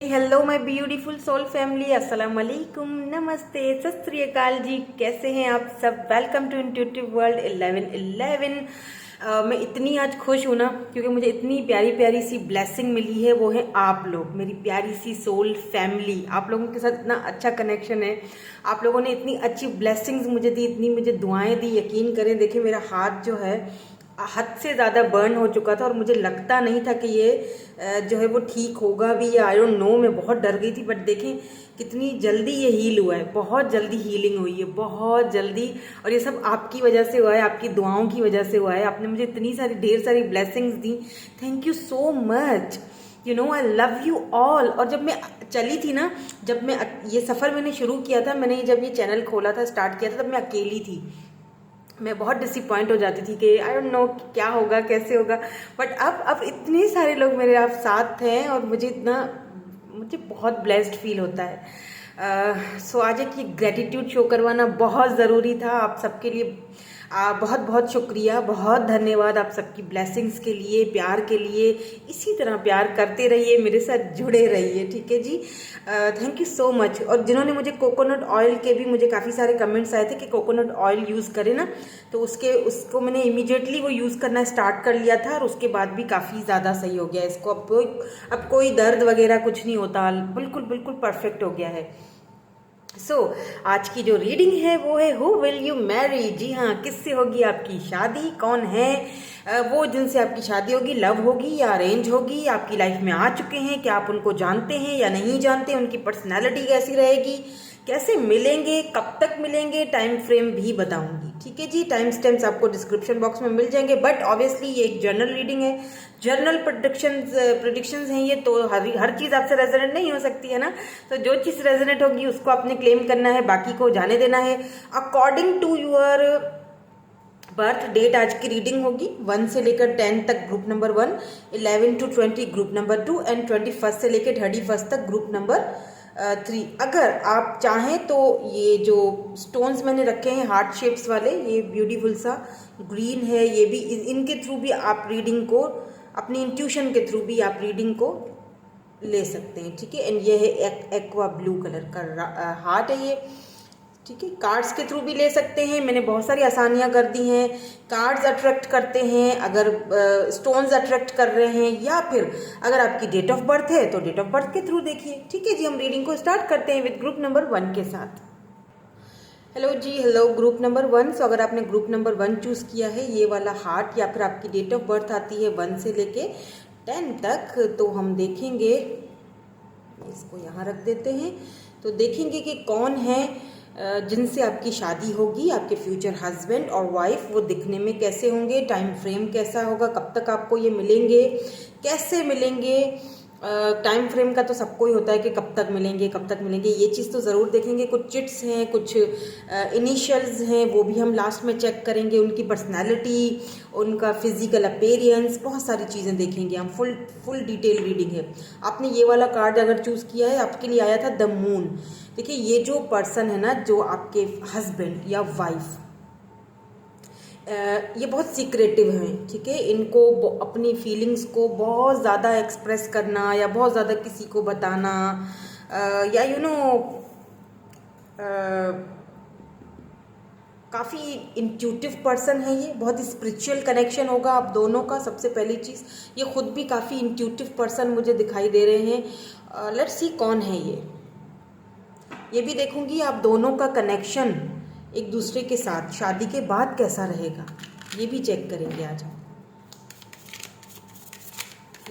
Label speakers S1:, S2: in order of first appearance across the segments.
S1: Hello my beautiful soul family, अस्सलाम वालेकुम, नमस्ते, सत श्री अकाल जी। कैसे हैं आप सब? Welcome to intuitive world 1111। मैं इतनी आज खुश हूँ ना, क्योंकि मुझे इतनी प्यारी प्यारी सी ब्लेसिंग मिली है। वो है आप लोग, मेरी प्यारी सी सोल फैमिली। आप लोगों के साथ इतना अच्छा कनेक्शन है, आप लोगों ने इतनी अच्छी ब्लेसिंग्स मुझे दी, इतनी मुझे दुआएं दी। यकीन करें, देखिए मेरा हाथ जो है हद से ज़्यादा बर्न हो चुका था और मुझे लगता नहीं था कि ये जो है वो ठीक होगा भी, या आई डोंट नो, मैं बहुत डर गई थी। बट देखें कितनी जल्दी ये हील हुआ है, बहुत जल्दी हीलिंग हुई है, बहुत जल्दी। और ये सब आपकी वजह से हुआ है, आपकी दुआओं की वजह से हुआ है। आपने मुझे इतनी सारी ढेर सारी blessings the, thank you so much. You know I love you all. और जब मैं चली थी ना, जब मैं ये सफ़र मैंने शुरू किया था, मैंने जब ये चैनल खोला था, स्टार्ट किया था, तब मैं अकेली थी। मैं बहुत डिसअपॉइंट हो जाती थी कि आई डोंट नो क्या होगा, कैसे होगा। बट अब इतने सारे लोग मेरे आप साथ हैं और मुझे बहुत ब्लेस्ड फील होता है। सो आज एक ये ग्रेटिट्यूड शो करवाना बहुत ज़रूरी था आप सबके लिए। बहुत बहुत शुक्रिया, बहुत धन्यवाद आप सबकी ब्लेसिंग्स के लिए, प्यार के लिए। इसी तरह प्यार करते रहिए, मेरे साथ जुड़े रहिए, ठीक है जी। Thank you so much. और जिन्होंने मुझे कोकोनट ऑयल के भी मुझे काफ़ी सारे कमेंट्स आए थे कि कोकोनट ऑयल यूज़ करें ना, तो उसको मैंने इमीडिएटली वो यूज़ करना स्टार्ट कर लिया था और उसके बाद भी काफ़ी ज़्यादा सही हो गया। इसको अब कोई दर्द वगैरह कुछ नहीं होता, बिल्कुल बिल्कुल परफेक्ट हो गया है। आज की जो रीडिंग है वो है हु विल यू मैरी। जी हाँ, किससे होगी आपकी शादी, कौन है वो जिनसे आपकी शादी होगी। लव होगी या अरेंज होगी, आपकी लाइफ में आ चुके हैं, क्या आप उनको जानते हैं या नहीं जानते, उनकी पर्सनैलिटी कैसी रहेगी, कैसे मिलेंगे, कब तक मिलेंगे, टाइम फ्रेम भी बताऊंगी, ठीक है जी। टाइम स्टैम्प्स आपको डिस्क्रिप्शन बॉक्स में मिल जाएंगे। बट ऑब्वियसली ये एक जर्नल रीडिंग है, जर्नल प्रेडिक्शंस हैं ये, तो हर चीज़ आपसे रेजोनेट नहीं हो सकती है ना। तो जो चीज़ रेजोनेट होगी उसको आपने क्लेम करना है, बाकी को जाने देना है। According to your birth date आज की रीडिंग होगी। 1 से लेकर 10 तक group number 1, 11 to 20 group number 2 and 21 से लेकर 31 तक ग्रुप नंबर 3। अगर आप चाहें तो ये जो स्टोन्स मैंने रखे हैं हार्ट शेप्स वाले, ये ब्यूटीफुल सा ग्रीन है, ये भी इनके थ्रू भी आप रीडिंग को, अपनी इंट्यूशन के थ्रू भी आप रीडिंग को ले सकते हैं, ठीक है। एंड ये है एक्वा ब्लू कलर का हार्ट है ये, ठीक है। कार्ड्स के थ्रू भी ले सकते हैं, मैंने बहुत सारी आसानियां कर दी हैं। कार्ड्स अट्रैक्ट करते हैं, अगर स्टोन्स अट्रैक्ट कर रहे हैं, या फिर अगर आपकी डेट ऑफ बर्थ है तो डेट ऑफ बर्थ के थ्रू देखिए, ठीक है जी। हम रीडिंग को स्टार्ट करते हैं विद ग्रुप नंबर 1 के साथ। हेलो जी, हेलो ग्रुप नंबर 1। सो अगर आपने ग्रुप नंबर 1 चूज़ किया है, ये वाला हार्ट, या फिर आपकी डेट ऑफ बर्थ आती है 1 से लेके 10 तक, तो हम देखेंगे, इसको यहाँ रख देते हैं, तो देखेंगे कि कौन है जिनसे आपकी शादी होगी, आपके फ्यूचर हस्बैंड और वाइफ। वो दिखने में कैसे होंगे, टाइम फ्रेम कैसा होगा, कब तक आपको ये मिलेंगे, कैसे मिलेंगे। टाइम फ्रेम का तो सबको ही होता है कि कब तक मिलेंगे, कब तक मिलेंगे, ये चीज़ तो ज़रूर देखेंगे। कुछ चिट्स हैं, कुछ इनिशियल्स हैं, वो भी हम लास्ट में चेक करेंगे। उनकी पर्सनैलिटी, उनका फिजिकल अपीयरेंस, बहुत सारी चीज़ें देखेंगे हम। फुल डिटेल रीडिंग है। आपने ये वाला कार्ड अगर चूज़ किया है, आपके लिए आया था द मून। देखिए ये जो पर्सन है ना, जो आपके हस्बैंड या वाइफ, ये बहुत सीक्रेटिव हैं, ठीक है। इनको अपनी फीलिंग्स को बहुत ज़्यादा एक्सप्रेस करना, या बहुत ज़्यादा किसी को बताना, या यू नो काफ़ी इंट्यूटिव पर्सन है ये। बहुत स्पिरिचुअल कनेक्शन होगा आप दोनों का। सबसे पहली चीज़, ये खुद भी काफ़ी इंट्यूटिव पर्सन मुझे दिखाई दे रहे हैं। लेट्स सी कौन है ये भी देखूंगी। आप दोनों का कनेक्शन एक दूसरे के साथ शादी के बाद कैसा रहेगा, ये भी चेक करेंगे आज हम।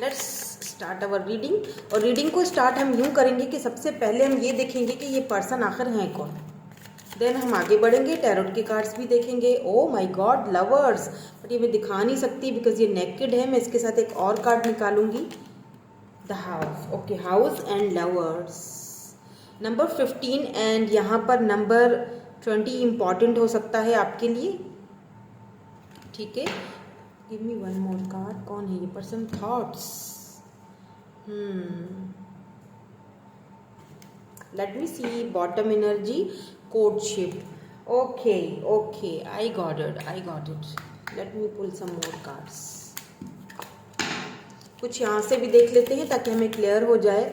S1: Let's start our reading. और रीडिंग को स्टार्ट हम यूं करेंगे कि सबसे पहले हम ये देखेंगे कि ये पर्सन आखिर है कौन, देन हम आगे बढ़ेंगे, टैरोट के कार्ड्स भी देखेंगे। ओ माय गॉड, लवर्स। बट ये मैं दिखा नहीं सकती बिकॉज ये नेकेड है। मैं इसके साथ एक और कार्ड निकालूंगी, the house. Okay, house and lovers, number 15 and यहाँ पर नंबर 20 इम्पॉर्टेंट हो सकता है आपके लिए, ठीक है। Give me one more card. कौन है ये person? Thoughts. Let me see bottom energy, courtship. Okay okay, I got it. Let me pull some more cards. कुछ यहाँ से भी देख लेते हैं ताकि हमें क्लियर हो जाए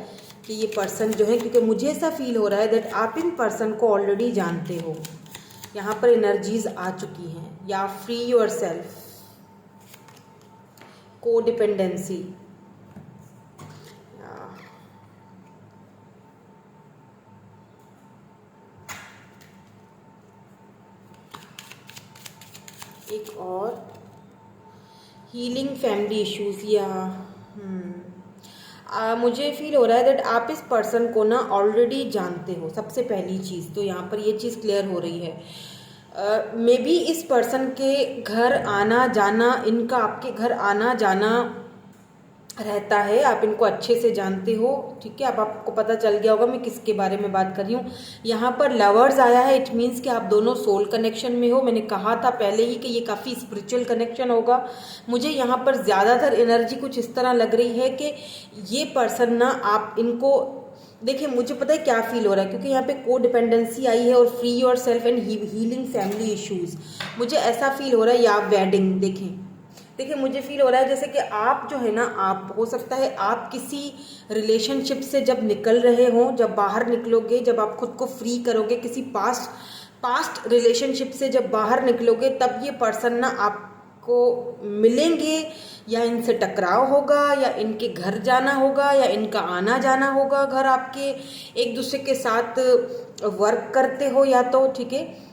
S1: कि ये पर्सन जो है, क्योंकि मुझे ऐसा फील हो रहा है दैट आप इन पर्सन को ऑलरेडी जानते हो। यहाँ पर एनर्जीज आ चुकी हैं। या फ्री योर सेल्फ, को डिपेंडेंसी, एक और हीलिंग फैमिली इश्यूज। या मुझे फील हो रहा है दैट आप इस पर्सन को ना ऑलरेडी जानते हो। सबसे पहली चीज़ तो यहाँ पर ये चीज़ क्लियर हो रही है। मे बी इस पर्सन के घर आना जाना, इनका आपके घर आना जाना रहता है। आप इनको अच्छे से जानते हो, ठीक है। अब आपको पता चल गया होगा मैं किसके बारे में बात कर रही हूँ। यहाँ पर लवर्स आया है, इट मीन्स कि आप दोनों सोल कनेक्शन में हो। मैंने कहा था पहले ही कि ये काफ़ी स्पिरिचुअल कनेक्शन होगा। मुझे यहाँ पर ज़्यादातर एनर्जी कुछ इस तरह लग रही है कि ये पर्सन ना, आप इनको देखिए, मुझे पता है क्या फील हो रहा है, क्योंकि यहाँ पे को डिपेंडेंसी आई है और free your self and healing family issues. मुझे ऐसा फील हो रहा है, या वेडिंग, देखिए मुझे फील हो रहा है जैसे कि आप जो है ना, आप हो सकता है आप किसी रिलेशनशिप से जब निकल रहे हों, जब बाहर निकलोगे, जब आप खुद को फ्री करोगे किसी पास्ट रिलेशनशिप से जब बाहर निकलोगे, तब ये पर्सन ना आपको मिलेंगे, या इनसे टकराव होगा, या इनके घर जाना होगा, या इनका आना जाना होगा घर आपके। एक दूसरे के साथ वर्क करते हो या तो, ठीक है,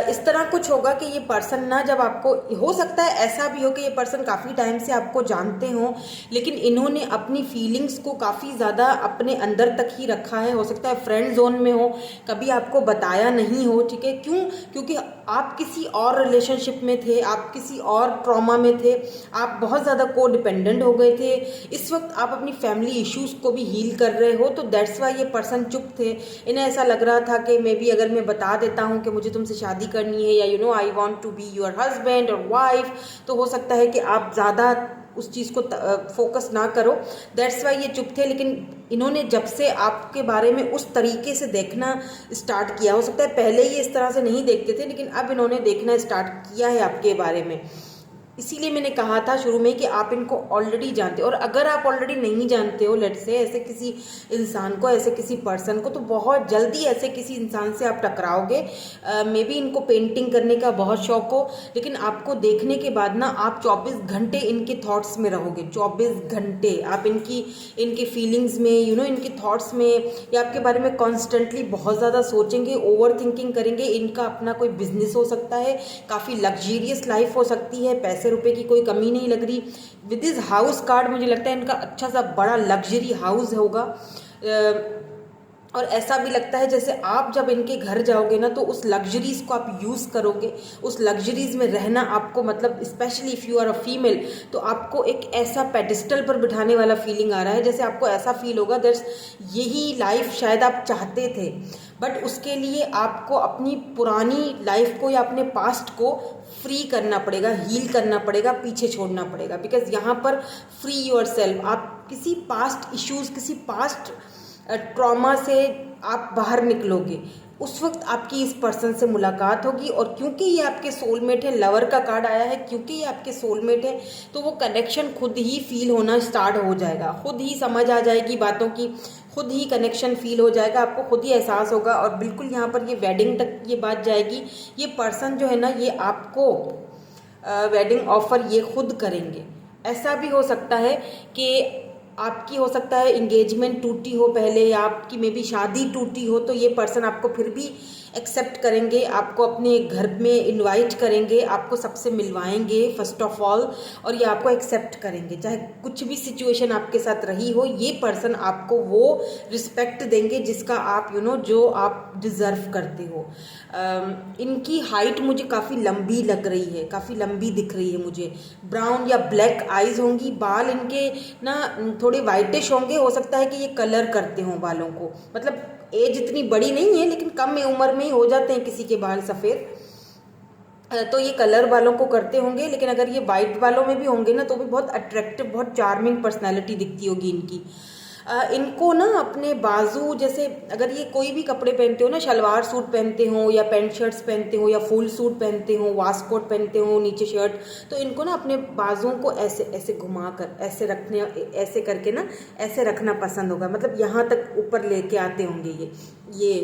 S1: इस तरह कुछ होगा कि ये पर्सन ना, जब आपको, हो सकता है ऐसा भी हो कि ये पर्सन काफ़ी टाइम से आपको जानते हो, लेकिन इन्होंने अपनी फीलिंग्स को काफ़ी ज़्यादा अपने अंदर तक ही रखा है। हो सकता है फ्रेंड जोन में हो, कभी आपको बताया नहीं हो, ठीक है। क्यों? क्योंकि आप किसी और रिलेशनशिप में थे, आप किसी और ट्रॉमा में थे, आप बहुत ज़्यादा को डिपेंडेंट हो गए थे। इस वक्त आप अपनी फैमिली इश्यूज़ को भी हील कर रहे हो, तो दैट्स वाई ये पर्सन चुप थे। इन्हें ऐसा लग रहा था कि मे बी अगर मैं बता देता हूँ कि मुझे तुमसे शादी करनी है, या I want to be your husband और वाइफ, तो हो सकता है कि आप ज़्यादा उस चीज़ को फोकस ना करो। दैट्स वाई ये चुप थे। लेकिन इन्होंने जब से आपके बारे में उस तरीके से देखना स्टार्ट किया, हो सकता है पहले ये इस तरह से नहीं देखते थे, लेकिन अब इन्होंने देखना स्टार्ट किया है आपके बारे में। इसीलिए मैंने कहा था शुरू में कि आप इनको ऑलरेडी जानते हो। और अगर आप ऑलरेडी नहीं जानते हो, लेट्स से ऐसे किसी इंसान को, ऐसे किसी पर्सन को, तो बहुत जल्दी ऐसे किसी इंसान से आप टकराओगे। मे बी इनको पेंटिंग करने का बहुत शौक हो, लेकिन आपको देखने के बाद ना आप 24 घंटे इनके थॉट्स में रहोगे। 24 घंटे आप इनकी फीलिंग्स में, इनके थॉट्स में, या आपके बारे में कॉन्स्टेंटली बहुत ज़्यादा सोचेंगे, ओवर थिंकिंग करेंगे। इनका अपना कोई बिजनेस हो सकता है, काफ़ी लग्जरियस लाइफ हो सकती है, पैसे रुपए की कोई कमी नहीं लग रही। विद दिस हाउस कार्ड मुझे लगता है इनका अच्छा सा बड़ा लग्जरी हाउस होगा। और ऐसा भी लगता है जैसे आप जब इनके घर जाओगे ना, तो उस लग्जरीज को आप यूज़ करोगे, उस लग्जरीज में रहना आपको, मतलब specially if you are a female, तो आपको एक ऐसा पेडिस्टल पर बिठाने वाला फीलिंग आ रहा है, जैसे आपको ऐसा फील होगा दैट्स यही लाइफ शायद आप चाहते थे, बट उसके लिए आपको अपनी पुरानी लाइफ को या अपने पास्ट को फ्री करना पड़ेगा, हील करना पड़ेगा, पीछे छोड़ना पड़ेगा। बिकॉज यहाँ पर फ्री योर सेल्फ, आप किसी पास्ट इश्यूज़, किसी पास्ट ट्रॉमा से आप बाहर निकलोगे, उस वक्त आपकी इस पर्सन से मुलाकात होगी। और क्योंकि ये आपके सोलमेट है, लवर का कार्ड आया है, क्योंकि ये आपके सोलमेट है, तो वो कनेक्शन खुद ही फील होना स्टार्ट हो जाएगा, खुद ही समझ आ जाएगी बातों की, खुद ही कनेक्शन फील हो जाएगा, आपको खुद ही एहसास होगा। और बिल्कुल यहाँ पर ये वेडिंग तक ये बात जाएगी। ये पर्सन जो है ना, ये आपको वेडिंग ऑफर ये खुद करेंगे। ऐसा भी हो सकता है कि आपकी, हो सकता है इंगेजमेंट टूटी हो पहले, या आपकी मे बी शादी टूटी हो, तो ये पर्सन आपको फिर भी एक्सेप्ट करेंगे, आपको अपने घर में इनवाइट करेंगे, आपको सबसे मिलवाएंगे फर्स्ट ऑफ ऑल, और ये आपको एक्सेप्ट करेंगे। चाहे कुछ भी सिचुएशन आपके साथ रही हो, ये पर्सन आपको वो रिस्पेक्ट देंगे जिसका आप जो आप डिज़र्व करते हो। इनकी हाइट मुझे काफ़ी लंबी लग रही है, काफ़ी लंबी दिख रही है मुझे। ब्राउन या ब्लैक आइज़ होंगी, बाल इनके ना थोड़े वाइटिश होंगे। हो सकता है कि ये कलर करते हों बालों को, मतलब एज इतनी बड़ी नहीं है, लेकिन कम उम्र में ही हो जाते हैं किसी के बाल सफ़ेद, तो ये कलर बालों को करते होंगे। लेकिन अगर ये वाइट बालों में भी होंगे ना, तो भी बहुत अट्रैक्टिव, बहुत चार्मिंग पर्सनैलिटी दिखती होगी इनकी। इनको ना अपने बाजू, जैसे अगर ये कोई भी कपड़े पहनते हो ना, शलवार सूट पहनते हो या पैंट शर्ट्स पहनते हो या फुल सूट पहनते हो, वास्कोट पहनते हो नीचे शर्ट, तो इनको ना अपने बाजुओं को ऐसे ऐसे घुमा कर ऐसे रखने, ऐसे करके ना ऐसे रखना पसंद होगा, मतलब यहाँ तक ऊपर लेके आते होंगे ये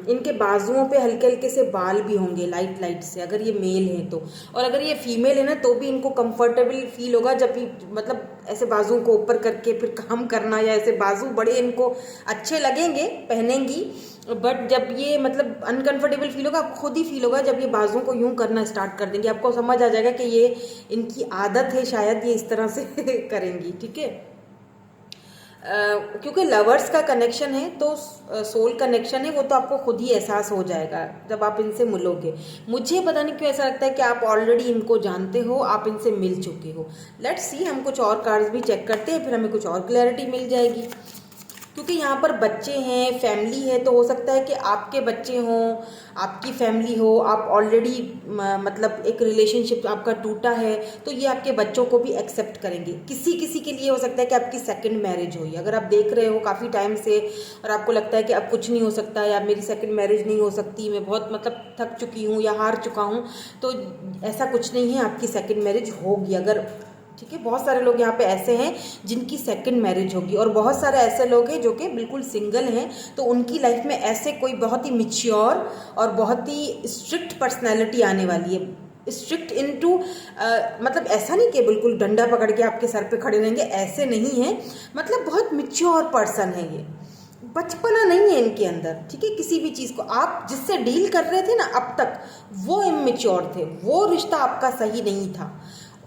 S1: इनके बाजुओं पे हल्के हल्के से बाल भी होंगे लाइट लाइट से, अगर ये मेल है तो। और अगर ये फीमेल है ना तो भी इनको कंफर्टेबल फील होगा जब भी, मतलब ऐसे बाजुओं को ऊपर करके फिर काम करना, या ऐसे बाजू बड़े इनको अच्छे लगेंगे पहनेंगी, बट जब ये मतलब अनकंफर्टेबल फील होगा, आपको खुद ही फील होगा जब ये बाजुओं को यूं करना स्टार्ट कर देंगे, आपको समझ आ जाएगा कि ये इनकी आदत है, शायद ये इस तरह से करेंगी, ठीक है। क्योंकि लवर्स का कनेक्शन है तो सोल कनेक्शन है, वो तो आपको खुद ही एहसास हो जाएगा जब आप इनसे मिलोगे। मुझे पता नहीं क्यों ऐसा लगता है कि आप ऑलरेडी इनको जानते हो, आप इनसे मिल चुके हो। लेट्स सी, हम कुछ और कार्ड्स भी चेक करते हैं, फिर हमें कुछ और क्लैरिटी मिल जाएगी। क्योंकि यहाँ पर बच्चे हैं, फैमिली है, तो हो सकता है कि आपके बच्चे हों, आपकी फैमिली हो, आप ऑलरेडी मतलब एक रिलेशनशिप आपका टूटा है, तो ये आपके बच्चों को भी एक्सेप्ट करेंगे। किसी किसी के लिए हो सकता है कि आपकी सेकंड मैरिज हो, अगर आप देख रहे हो काफ़ी टाइम से और आपको लगता है कि अब कुछ नहीं हो सकता, या मेरी सेकंड मैरिज नहीं हो सकती, मैं बहुत मतलब थक चुकी हूँ या हार चुका हूँ, तो ऐसा कुछ नहीं है, आपकी सेकंड मैरिज होगी अगर, ठीक है। बहुत सारे लोग यहाँ पे ऐसे हैं जिनकी सेकंड मैरिज होगी, और बहुत सारे ऐसे लोग हैं जो कि बिल्कुल सिंगल हैं, तो उनकी लाइफ में ऐसे कोई बहुत ही मिच्योर और बहुत ही स्ट्रिक्ट पर्सनैलिटी आने वाली है। स्ट्रिक्ट इनटू मतलब ऐसा नहीं कि बिल्कुल डंडा पकड़ के आपके सर पे खड़े रहेंगे, ऐसे नहीं है, मतलब बहुत मिच्योर पर्सन है ये, बचपना नहीं है इनके अंदर, ठीक है। किसी भी चीज़ को आप जिससे डील कर रहे थे ना अब तक, वो इमेच्योर थे, वो रिश्ता आपका सही नहीं था,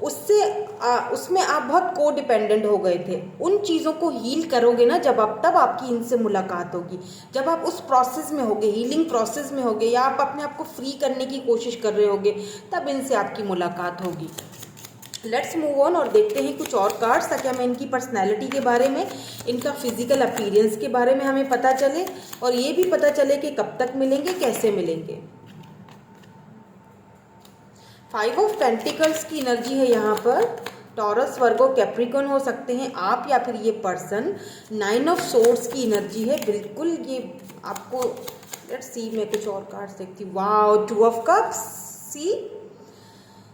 S1: उसमें आप बहुत को डिपेंडेंट हो गए थे। उन चीज़ों को हील करोगे ना जब आप, तब आपकी इनसे मुलाकात होगी। जब आप उस प्रोसेस में होगे, हीलिंग प्रोसेस में होगे, या आप अपने आप को फ्री करने की कोशिश कर रहे होगे, तब इनसे आपकी मुलाकात होगी। लेट्स मूव ऑन और देखते हैं कुछ और कार्ड्स, ताकि हमें इनकी पर्सनैलिटी के बारे में, इनका फिजिकल अपीयरेंस के बारे में हमें पता चले, और ये भी पता चले कि कब तक मिलेंगे, कैसे मिलेंगे। 5 ऑफ पेंटिकल्स की एनर्जी है यहाँ पर। टॉरस, वर्गो, कैप्रिकॉर्न हो सकते हैं आप, या फिर ये पर्सन। 9 ऑफ सोर्ड्स की एनर्जी है, बिल्कुल ये आपको, लेट्स सी, मैं कुछ और कार्ड्स देखती हूँ। Wow, 2 of cups, C,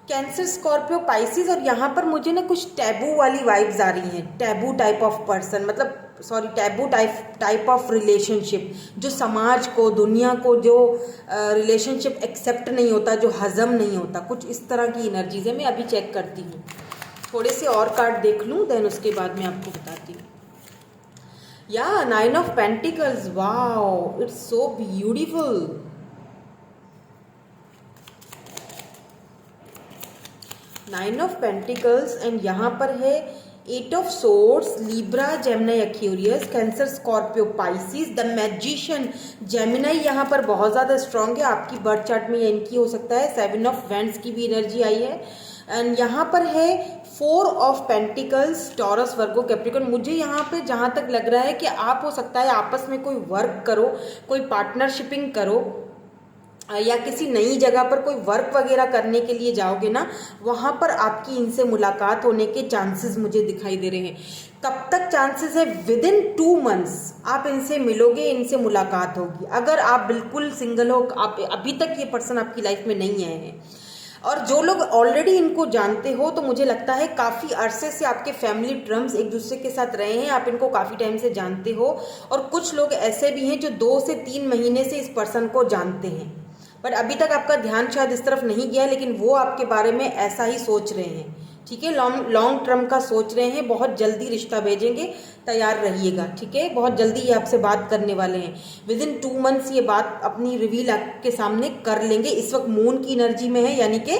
S1: cancer, Scorpio, Pisces, और यहाँ पर मुझे ना कुछ टैबू वाली वाइब्स आ रही हैं। टैबू टाइप ऑफ पर्सन, मतलब sorry, taboo type of relationship, जो समाज को, दुनिया को जो रिलेशनशिप एक्सेप्ट नहीं होता, जो हजम नहीं होता, कुछ इस तरह की एनर्जीज है। मैं अभी चेक करती हूँ, थोड़े से और कार्ड देख लूँ, देन उसके बाद मैं आपको बताती हूँ। या 9 of pentacles, wow, it's so beautiful. 9 of pentacles, and यहाँ पर है 8 of swords, Libra, Gemini, Aquarius, cancer, Scorpio, Pisces, the magician. Gemini यहाँ पर बहुत ज़्यादा स्ट्रॉन्ग है, आपकी बर्थ चार्ट में इनकी हो सकता है। 7 ऑफ वेंट्स की भी एनर्जी आई है, एंड यहाँ पर है 4 of pentacles, taurus, Virgo, Capricorn. मुझे यहाँ पे जहाँ तक लग रहा है कि आप हो सकता है आपस में कोई वर्क करो, कोई पार्टनरशिपिंग करो, या किसी नई जगह पर कोई वर्क वगैरह करने के लिए जाओगे ना, वहाँ पर आपकी इनसे मुलाकात होने के चांसेस मुझे दिखाई दे रहे हैं। कब तक चांसेस है? विदिन 2 मंथ्स आप इनसे मिलोगे, इनसे मुलाकात होगी। अगर आप बिल्कुल सिंगल हो, आप अभी तक ये पर्सन आपकी लाइफ में नहीं आए हैं, और जो लोग ऑलरेडी इनको जानते हो, तो मुझे लगता है काफ़ी अरसे से आपके फैमिली टर्म्स एक दूसरे के साथ रहे हैं, आप इनको काफ़ी टाइम से जानते हो। और कुछ लोग ऐसे भी हैं जो 2 से 3 महीने से इस पर्सन को जानते हैं, बट अभी तक आपका ध्यान शायद इस तरफ नहीं गया, लेकिन वो आपके बारे में ऐसा ही सोच रहे हैं, ठीक है। लॉन्ग टर्म का सोच रहे हैं, बहुत जल्दी रिश्ता भेजेंगे, तैयार रहिएगा, ठीक है। बहुत जल्दी ये आपसे बात करने वाले हैं, विदिन 2 मंथ्स ये बात अपनी रिवील आपके सामने कर लेंगे। इस वक्त मून की एनर्जी में है, यानी कि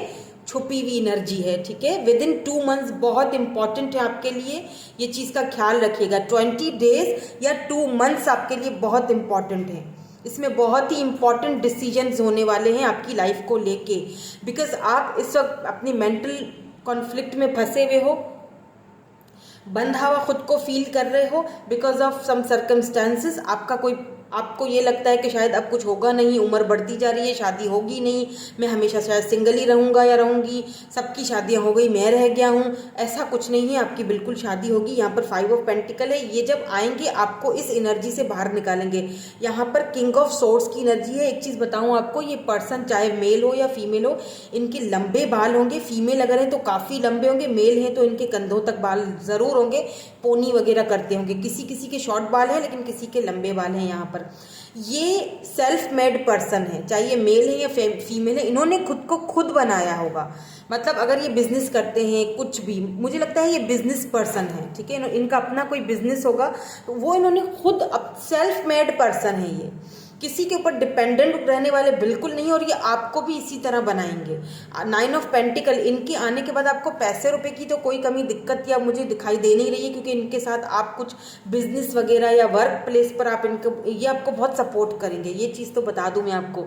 S1: छुपी हुई एनर्जी है, ठीक है। विदिन 2 मंथ्स बहुत इंपॉर्टेंट है आपके लिए, ये चीज़ का ख्याल रखिएगा। 20 डेज या 2 मंथ्स आपके लिए बहुत इंपॉर्टेंट है। इसमें बहुत ही इंपॉर्टेंट डिसीजंस होने वाले हैं आपकी लाइफ को लेके, बिकॉज आप इस वक्त अपनी मेंटल कॉन्फ्लिक्ट में फंसे हुए हो, बंधा हुआ खुद को फील कर रहे हो, बिकॉज ऑफ सम सर्कमस्टांसेस। आपका कोई आपको ये लगता है कि शायद अब कुछ होगा नहीं, उम्र बढ़ती जा रही है, शादी होगी नहीं, मैं हमेशा शायद सिंगल ही रहूँगा या रहूँगी, सबकी शादियाँ हो गई, मैं रह गया हूँ। ऐसा कुछ नहीं है, आपकी बिल्कुल शादी होगी। यहाँ पर 5 ऑफ पेंटिकल है, ये जब आएंगे आपको इस एनर्जी से बाहर निकालेंगे। यहाँ पर किंग ऑफ सोर्ड्स की एनर्जी है। एक चीज़ बताऊँ आपको, ये पर्सन चाहे मेल हो या फीमेल हो, इनके लंबे बाल होंगे। फीमेल अगर है तो काफ़ी लंबे होंगे, मेल हैं तो इनके कंधों तक बाल ज़रूर होंगे, पोनी वगैरह करते होंगे। किसी किसी के शॉर्ट बाल हैं लेकिन किसी के लंबे बाल हैं। यहाँ पर ये सेल्फ मेड पर्सन है, चाहे ये मेल है या फीमेल है, इन्होंने खुद को खुद बनाया होगा। मतलब अगर ये बिजनेस करते हैं कुछ भी, मुझे लगता है ये बिजनेस पर्सन है, ठीक है, इनका अपना कोई बिजनेस होगा तो वो इन्होंने खुद सेल्फ मेड पर्सन है। ये किसी के ऊपर डिपेंडेंट रहने वाले बिल्कुल नहीं, और ये आपको भी इसी तरह बनाएंगे। 9 ऑफ पेंटिकल, इनके आने के बाद आपको पैसे रुपए की तो कोई कमी दिक्कत या मुझे दिखाई दे नहीं रही है, क्योंकि इनके साथ आप कुछ बिजनेस वगैरह या वर्क प्लेस पर आप इनको, ये आपको बहुत सपोर्ट करेंगे, ये चीज़ तो बता दूं मैं आपको।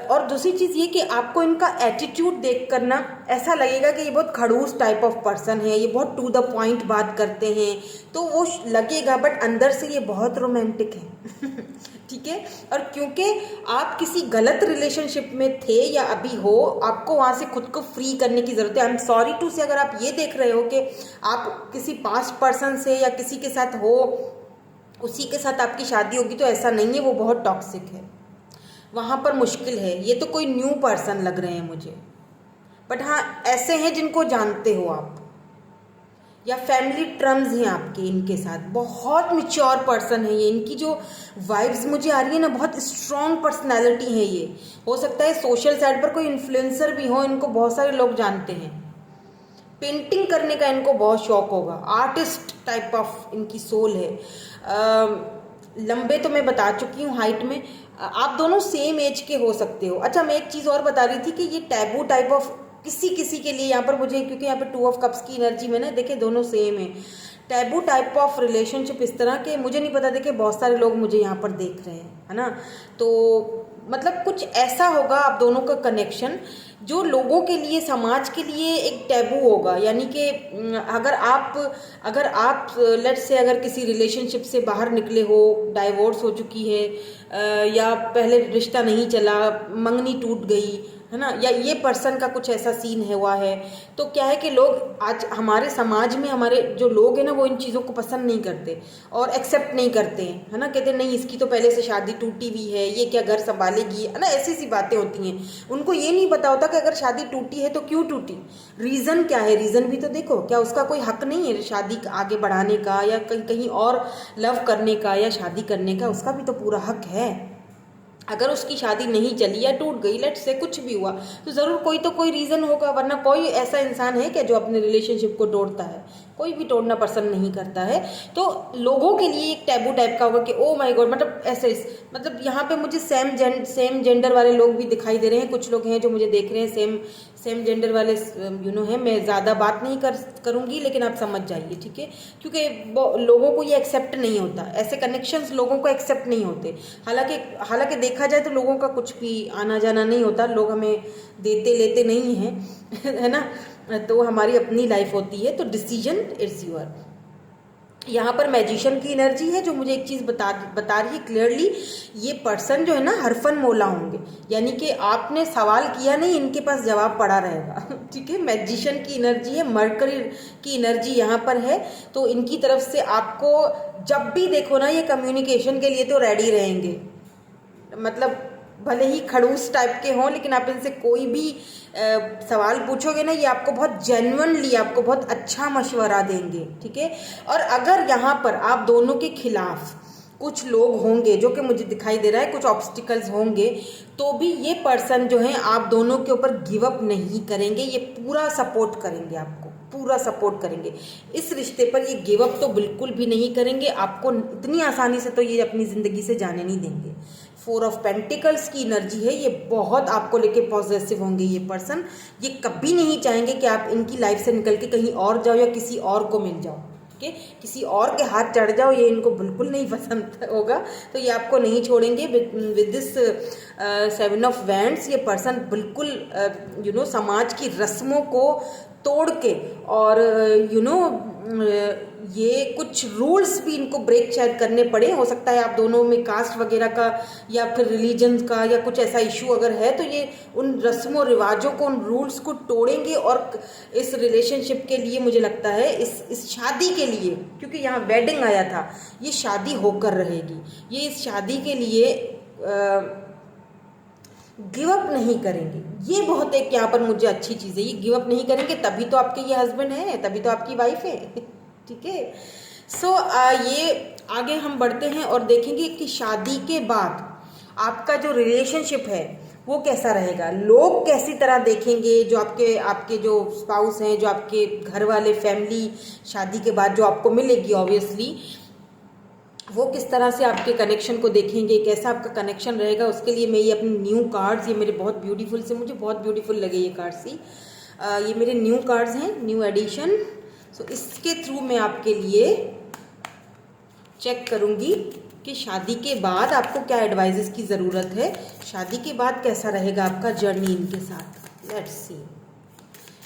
S1: और दूसरी चीज़ ये कि आपको इनका एटीट्यूड देख कर ना ऐसा लगेगा कि ये बहुत खड़ूस टाइप ऑफ पर्सन है, ये बहुत टू द पॉइंट बात करते हैं, तो वो लगेगा, बट अंदर से ये बहुत रोमांटिक है। ठीक है, और क्योंकि आप किसी गलत रिलेशनशिप में थे या अभी हो, आपको वहाँ से खुद को फ्री करने की ज़रूरत है। आई एम सॉरी टू से, अगर आप ये देख रहे हो कि आप किसी पास्ट पर्सन से या किसी के साथ हो, उसी के साथ आपकी शादी होगी, तो ऐसा नहीं है, वो बहुत टॉक्सिक है, वहाँ पर मुश्किल है। ये तो कोई न्यू पर्सन लग रहे हैं मुझे, बट हाँ ऐसे हैं जिनको जानते हो आप, या फैमिली टर्म्स हैं आपके इनके साथ। बहुत मिच्योर पर्सन है ये, इनकी जो वाइब्स मुझे आ रही है ना, बहुत स्ट्रॉन्ग पर्सनैलिटी है ये। हो सकता है सोशल साइड पर कोई इन्फ्लुएंसर भी हो, इनको बहुत सारे लोग जानते हैं। पेंटिंग करने का इनको बहुत शौक होगा, आर्टिस्ट टाइप ऑफ इनकी सोल है। लंबे तो मैं बता चुकी हूँ, हाइट में आप दोनों सेम एज के हो सकते हो। अच्छा, मैं एक चीज़ और बता रही थी कि ये टैबू टाइप ऑफ किसी किसी के लिए यहाँ पर मुझे, क्योंकि यहाँ पे 2 ऑफ कप्स की एनर्जी में ना, देखे दोनों सेम है। टैबू टाइप ऑफ रिलेशनशिप इस तरह के, मुझे नहीं पता, देखे बहुत सारे लोग मुझे यहाँ पर देख रहे हैं, है ना, तो मतलब कुछ ऐसा होगा आप दोनों का कनेक्शन जो लोगों के लिए, समाज के लिए एक टैबू होगा। यानी कि अगर आप लेट्स से अगर किसी रिलेशनशिप से बाहर निकले हो, डाइवोर्स हो चुकी है, या पहले रिश्ता नहीं चला, मंगनी टूट गई, है ना, या ये पर्सन का कुछ ऐसा सीन है हुआ है, तो क्या है कि लोग आज हमारे समाज में, हमारे जो लोग हैं ना, वो इन चीज़ों को पसंद नहीं करते और एक्सेप्ट नहीं करते हैं, है ना, कहते नहीं इसकी तो पहले से शादी टूटी हुई है, ये क्या घर संभालेगी, है ना, ऐसी सी बातें होती हैं। उनको ये नहीं पता होता कि अगर शादी टूटी है तो क्यों टूटी, रीज़न क्या है, रीज़न भी तो देखो, क्या उसका कोई हक नहीं है शादी आगे बढ़ाने का, या कहीं कहीं और लव करने का या शादी करने का, उसका भी तो पूरा हक है। अगर उसकी शादी नहीं चली या टूट गई, लेट्स से कुछ भी हुआ, तो ज़रूर कोई तो कोई रीज़न होगा, वरना कोई ऐसा इंसान है क्या जो अपने रिलेशनशिप को तोड़ता है? कोई भी तोड़ना पसंद नहीं करता है। तो लोगों के लिए एक टैबू टाइप का होगा कि ओ माय गॉड, मतलब ऐसे, मतलब यहाँ पे मुझे सेम जेंडर वाले लोग भी दिखाई दे रहे हैं। कुछ लोग हैं जो मुझे देख रहे हैं सेम जेंडर वाले है। मैं ज़्यादा बात नहीं करूँगी, लेकिन आप समझ जाइए, ठीक है, क्योंकि लोगों को ये एक्सेप्ट नहीं होता, ऐसे कनेक्शंस लोगों को एक्सेप्ट नहीं होते। हालांकि देखा जाए तो लोगों का कुछ भी आना जाना नहीं होता, लोग हमें देते लेते नहीं हैं है ना, तो हमारी अपनी लाइफ होती है, तो डिसीजन इट्स योर। यहाँ पर मैजिशियन की एनर्जी है जो मुझे एक चीज़ बता रही है क्लियरली, ये पर्सन जो है ना हरफन मौला होंगे, यानी कि आपने सवाल किया नहीं, इनके पास जवाब पड़ा रहेगा। ठीक है, मैजिशियन की एनर्जी है, मरकरी की एनर्जी यहाँ पर है, तो इनकी तरफ से आपको जब भी देखो ना, ये कम्युनिकेशन के लिए तो रेडी रहेंगे। मतलब भले ही खड़ूस टाइप के हों, लेकिन आप इनसे कोई भी सवाल पूछोगे ना, ये आपको बहुत जेन्युइनली, आपको बहुत अच्छा मशवरा देंगे, ठीक है। और अगर यहाँ पर आप दोनों के खिलाफ कुछ लोग होंगे, जो कि मुझे दिखाई दे रहा है कुछ ऑब्स्टिकल्स होंगे, तो भी ये पर्सन जो है आप दोनों के ऊपर गिव अप नहीं करेंगे, ये पूरा सपोर्ट करेंगे, आपको पूरा सपोर्ट करेंगे इस रिश्ते पर। ये गिव अप तो बिल्कुल भी नहीं करेंगे, आपको इतनी आसानी से तो ये अपनी ज़िंदगी से जाने नहीं देंगे। 4 ऑफ पेंटिकल्स की एनर्जी है, ये बहुत आपको लेके पॉजिटिव होंगे ये पर्सन। ये कभी नहीं चाहेंगे कि आप इनकी लाइफ से निकल के कहीं और जाओ या किसी और को मिल जाओ, ठीक है, किसी और के हाथ चढ़ जाओ, ये इनको बिल्कुल नहीं पसंद होगा, तो ये आपको नहीं छोड़ेंगे। विद दिस 7 ऑफ वैंड्स, ये पर्सन बिल्कुल समाज की रस्मों को तोड़ के और ये कुछ रूल्स भी इनको ब्रेक शायद करने पड़े। हो सकता है आप दोनों में कास्ट वगैरह का या फिर रिलीजन का या कुछ ऐसा इशू अगर है तो ये उन रस्मों रिवाजों को, उन रूल्स को तोड़ेंगे और इस रिलेशनशिप के लिए मुझे लगता है इस शादी के लिए, क्योंकि यहाँ वेडिंग आया था, ये शादी होकर रहेगी। ये इस शादी के लिए गिव अप नहीं करेंगे। ये बहुत एक यहाँ पर मुझे अच्छी चीज़ है, ये गिव अप नहीं करेंगे, तभी तो आपके ये हस्बैंड है, तभी तो आपकी वाइफ है। ठीक है। सो ये आगे हम बढ़ते हैं और देखेंगे कि शादी के बाद आपका जो रिलेशनशिप है वो कैसा रहेगा, लोग कैसी तरह देखेंगे, जो आपके जो स्पाउस हैं, जो आपके घर वाले, फैमिली शादी के बाद जो आपको मिलेगी ऑब्वियसली, वो किस तरह से आपके कनेक्शन को देखेंगे, कैसा आपका कनेक्शन रहेगा। उसके लिए मैं ये अपने न्यू कार्ड्स, ये मेरे बहुत ब्यूटीफुल से, मुझे बहुत ब्यूटीफुल लगे ये कार्ड्स ही, ये मेरे न्यू कार्ड्स हैं, न्यू एडिशन। सो इसके थ्रू मैं आपके लिए चेक करूँगी कि शादी के बाद आपको क्या एडवाइजेस की ज़रूरत है, शादी के बाद कैसा रहेगा आपका जर्नी इनके साथ। Let's see.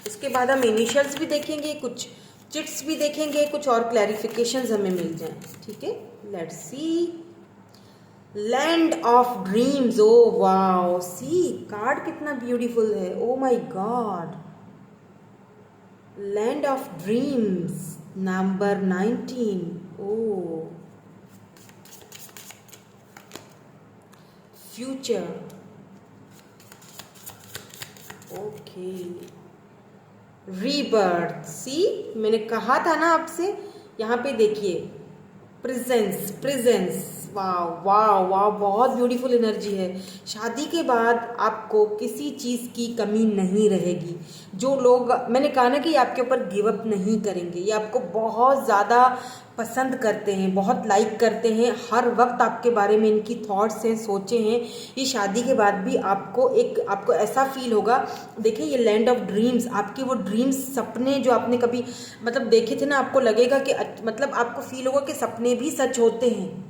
S1: इसके बाद हम इनिशियल्स भी देखेंगे, कुछ चिट्स भी देखेंगे, कुछ और क्लैरिफिकेशंस हमें मिल जाएं। ठीक है। Let's see. Land of dreams. Oh wow, see card कितना ब्यूटीफुल है। Oh my God. Land of dreams number 19। Oh future. Okay. Rebirth. See मैंने कहा था ना आपसे, यहाँ पे देखिए प्रेजेंस, प्रेजेंस। वाह वाह वाह, बहुत ब्यूटीफुल एनर्जी है। शादी के बाद आपको किसी चीज़ की कमी नहीं रहेगी। जो लोग, मैंने कहा ना कि ये आपके ऊपर गिव अप नहीं करेंगे, ये आपको बहुत ज़्यादा पसंद करते हैं, बहुत लाइक करते हैं, हर वक्त आपके बारे में इनकी थॉट्स हैं, सोचे हैं। ये शादी के बाद भी आपको ऐसा फील होगा। देखिए ये लैंड ऑफ ड्रीम्स, आपके वो ड्रीम्स, सपने जो आपने कभी मतलब देखे थे ना, आपको लगेगा कि मतलब आपको फील होगा कि सपने भी सच होते हैं।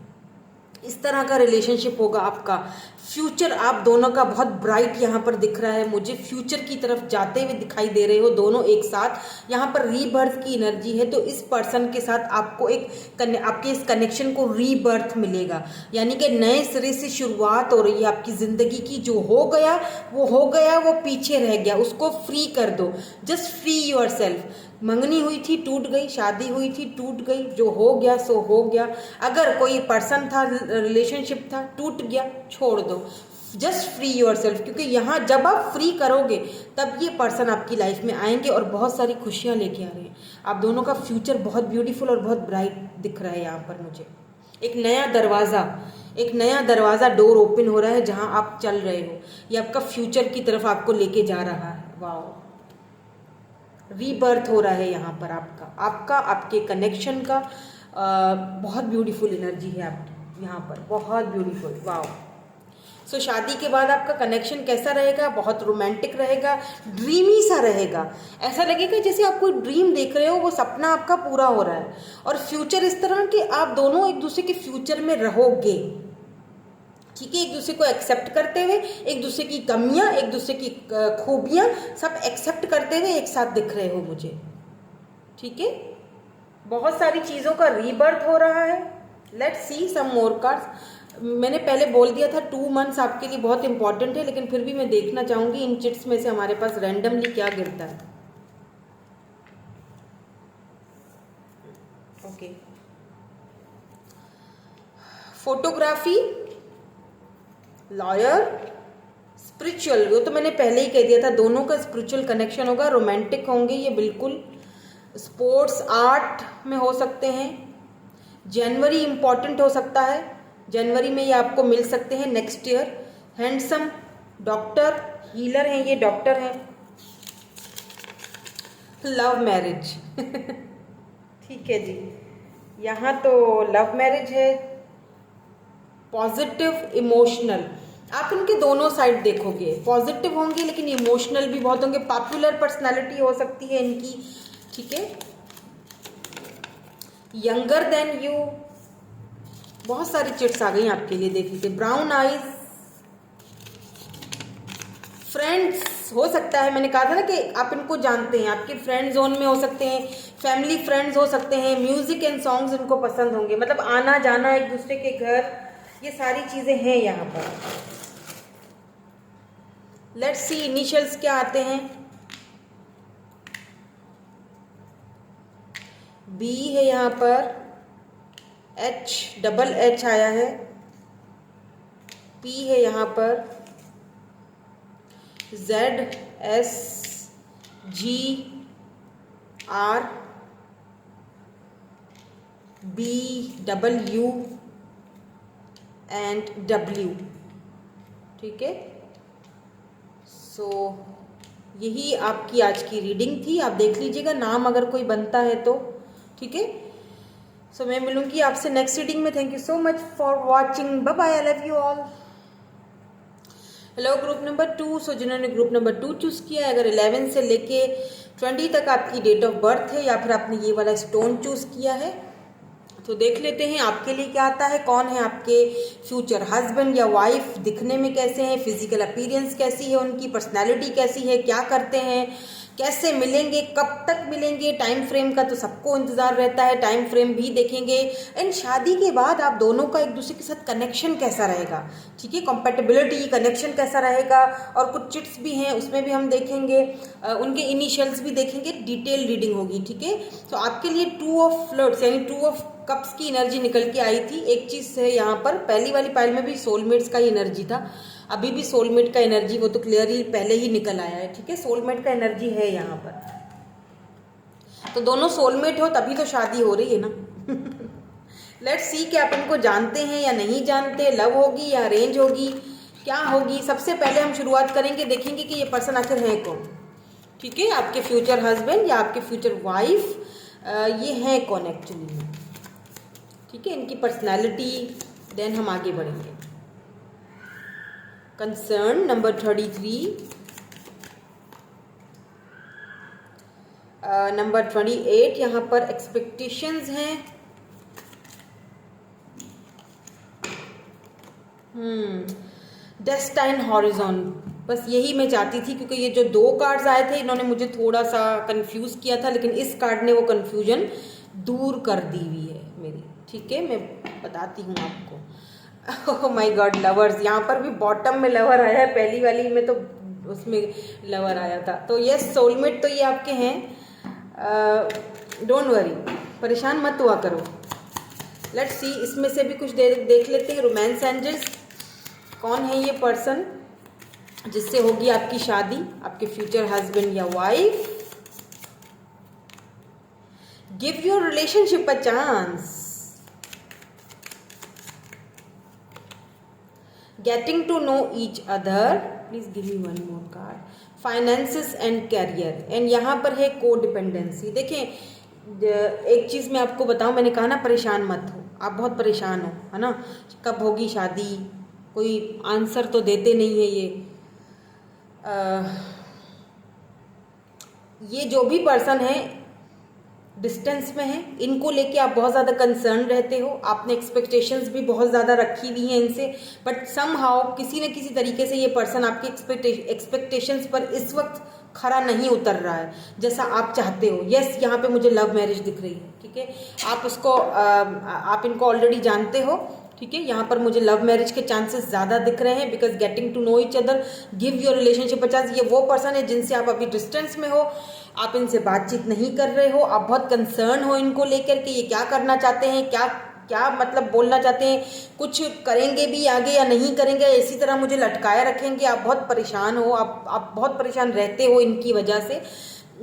S1: इस तरह का रिलेशनशिप होगा आपका। फ्यूचर आप दोनों का बहुत ब्राइट यहाँ पर दिख रहा है मुझे, फ्यूचर की तरफ जाते हुए दिखाई दे रहे हो दोनों एक साथ। यहाँ पर रीबर्थ की एनर्जी है, तो इस पर्सन के साथ आपको आपके इस कनेक्शन को रीबर्थ मिलेगा, यानी कि नए सिरे से शुरुआत हो रही है आपकी ज़िंदगी की। जो हो गया, वो पीछे रह गया, उसको फ्री कर दो। Just free your self. मंगनी हुई थी, टूट गई, शादी हुई थी, टूट गई, जो हो गया सो हो गया। अगर कोई पर्सन था, रिलेशनशिप था, टूट गया, छोड़ दो। जस्ट फ्री योर सेल्फ, क्योंकि यहाँ जब आप फ्री करोगे तब ये पर्सन आपकी लाइफ में आएंगे और बहुत सारी खुशियाँ लेके आ रहे हैं। आप दोनों का फ्यूचर बहुत ब्यूटीफुल और बहुत ब्राइट दिख रहा है यहाँ पर मुझे। एक नया दरवाज़ा डोर ओपन हो रहा है जहाँ आप चल रहे हो, ये आपका फ्यूचर की तरफ आपको लेके जा रहा है। वाओ, रीबर्थ हो रहा है यहाँ पर आपके कनेक्शन का। बहुत ब्यूटीफुल एनर्जी है आपकी यहाँ पर, बहुत ब्यूटीफुल। वाओ। सो शादी के बाद आपका कनेक्शन कैसा रहेगा? बहुत रोमांटिक रहेगा, ड्रीमी सा रहेगा। ऐसा लगेगा जैसे आप कोई ड्रीम देख रहे हो, वो सपना आपका पूरा हो रहा है। और फ्यूचर इस तरह कि आप दोनों एक दूसरे के फ्यूचर में रहोगे। ठीक है, एक दूसरे को एक्सेप्ट करते हुए, एक दूसरे की कमियां, एक दूसरे की खूबियां सब एक्सेप्ट करते हुए एक साथ दिख रहे हो मुझे। ठीक है, बहुत सारी चीज़ों का रीबर्थ हो रहा है। Let's see some more cards. मैंने पहले बोल दिया था 2 मंथ्स आपके लिए बहुत इंपॉर्टेंट है, लेकिन फिर भी मैं देखना चाहूँगी इन चिट्स में से हमारे पास रैंडमली क्या गिरता है। Okay, photography, lawyer, spiritual. वो तो मैंने पहले ही कह दिया था, दोनों का स्पिरिचुअल कनेक्शन होगा, रोमांटिक होंगे ये बिल्कुल। स्पोर्ट्स, आर्ट में हो सकते हैं। जनवरी इंपॉर्टेंट हो सकता है, जनवरी में ये आपको मिल सकते हैं next year. Handsome, doctor, healer हैं ये, डॉक्टर हैं। लव मैरिज ठीक है जी, यहाँ तो लव मैरिज है। पॉजिटिव, इमोशनल, आप इनके दोनों साइड देखोगे, पॉजिटिव होंगे लेकिन इमोशनल भी बहुत होंगे। पॉपुलर पर्सनालिटी हो सकती है इनकी। ठीक है, यंगर देन यू, बहुत सारी चिट्स आ गई आपके लिए, देख लीजिए। ब्राउन आइज, फ्रेंड्स, हो सकता है, मैंने कहा था ना कि आप इनको जानते हैं, आपके फ्रेंड जोन में हो सकते हैं, फैमिली फ्रेंड्स हो सकते हैं, म्यूजिक एंड सॉन्ग्स इनको पसंद होंगे, मतलब आना जाना एक दूसरे के घर, ये सारी चीजें हैं यहाँ पर। लेट्स सी इनिशियल्स क्या आते हैं। बी है यहाँ पर, एच, डबल एच आया है, पी है यहाँ पर, Z, S, G, R, B, double U and W. ठीक है, सो यही आपकी आज की रीडिंग थी। आप देख लीजिएगा नाम अगर कोई बनता है तो। ठीक है, सो मैं मिलूंगी आपसे नेक्स्ट रीडिंग में। Thank you so much for watching, bye bye, I love you all. Hello group number 2। So जिन्होंने ग्रुप नंबर 2 चूज किया है, अगर 11 से लेके 20 तक आपकी डेट ऑफ बर्थ है या फिर आपने ये वाला स्टोन चूज किया है, तो देख लेते हैं आपके लिए क्या आता है। कौन है आपके फ्यूचर हस्बैंड या वाइफ, दिखने में कैसे हैं, फिजिकल अपीयरेंस कैसी है उनकी, पर्सनैलिटी कैसी है, क्या करते हैं, कैसे मिलेंगे, कब तक मिलेंगे, टाइम फ्रेम का तो सबको इंतजार रहता है, टाइम फ्रेम भी देखेंगे। एंड शादी के बाद आप दोनों का एक दूसरे के साथ कनेक्शन कैसा रहेगा, ठीक है, कंपैटिबिलिटी, कनेक्शन कैसा रहेगा। और कुछ चिट्स भी हैं उसमें भी हम देखेंगे, उनके इनिशियल्स भी देखेंगे, डिटेल रीडिंग होगी। ठीक है, तो आपके लिए 2 ऑफ फ्लर्ट्स यानी 2 ऑफ कप्स की एनर्जी निकल के आई थी। एक चीज है यहाँ पर, पहली वाली पाइल में भी सोलमेट्स का ही एनर्जी था, अभी भी सोलमेट का एनर्जी वो तो क्लियरली पहले ही निकल आया है। ठीक है, सोलमेट का एनर्जी है यहाँ पर, तो दोनों सोलमेट हो तभी तो शादी हो रही है ना। लेट्स सी कि आप इनको जानते हैं या नहीं जानते, लव होगी या अरेंज होगी, क्या होगी। सबसे पहले हम शुरुआत करेंगे, देखेंगे कि ये पर्सन आखिर है कौन। ठीक है, आपके फ्यूचर हस्बैंड या आपके फ्यूचर वाइफ, ये है कौन एक्चुअली में। ठीक है, इनकी पर्सनैलिटी, देन हम आगे बढ़ेंगे। कंसर्न नंबर 33, नंबर 28 यहाँ पर एक्सपेक्टेशंस हैं। डेस्टाइन हॉरिजॉन, बस यही मैं चाहती थी, क्योंकि ये जो 2 कार्ड्स आए थे इन्होंने मुझे थोड़ा सा कंफ्यूज किया था, लेकिन इस कार्ड ने वो कंफ्यूजन दूर कर दी हुई है मेरी। ठीक है, मैं बताती हूँ आपको। ओह माय गॉड, लवर्स, यहाँ पर भी बॉटम में लवर आया है, पहली वाली में तो उसमें लवर आया था। तो यस, सोलमेट तो ये आपके हैं, डोंट वरी, परेशान मत हुआ करो। लेट्स सी, इसमें से भी कुछ देख लेते हैं। रोमांस एंजल्स, कौन है ये पर्सन जिससे होगी आपकी शादी, आपके फ्यूचर हस्बैंड या wife. Give your relationship a chance, getting to know each other, please give me one more card, finances and career, and यहाँ पर है कोडिपेंडेंसी। देखें, एक चीज़ मैं आपको बताऊँ, मैंने कहा ना परेशान मत हो, आप बहुत परेशान हो, है ना, कब होगी शादी, कोई आंसर तो देते नहीं है ये जो भी पर्सन है डिस्टेंस में है, इनको लेके आप बहुत ज़्यादा कंसर्न रहते हो, आपने एक्सपेक्टेशंस भी बहुत ज़्यादा रखी हुई हैं इनसे, बट समहाउ किसी न किसी तरीके से ये पर्सन आपके एक्सपेक्टेशंस पर इस वक्त खरा नहीं उतर रहा है जैसा आप चाहते हो। यस, यहाँ पे मुझे लव मैरिज दिख रही है। ठीक है, आप उसको आप इनको ऑलरेडी जानते हो। ठीक है, यहाँ पर मुझे लव मैरिज के चांसेस ज़्यादा दिख रहे हैं, because getting to know each other, give your relationship a chance. ये वो पर्सन है जिनसे आप अभी डिस्टेंस में हो, आप इनसे बातचीत नहीं कर रहे हो, आप बहुत कंसर्न हो इनको लेकर के ये क्या करना चाहते हैं, क्या क्या मतलब बोलना चाहते हैं, कुछ करेंगे भी आगे या नहीं करेंगे, इसी तरह मुझे लटकाए रखेंगे। आप बहुत परेशान हो, आप बहुत परेशान रहते हो इनकी वजह से।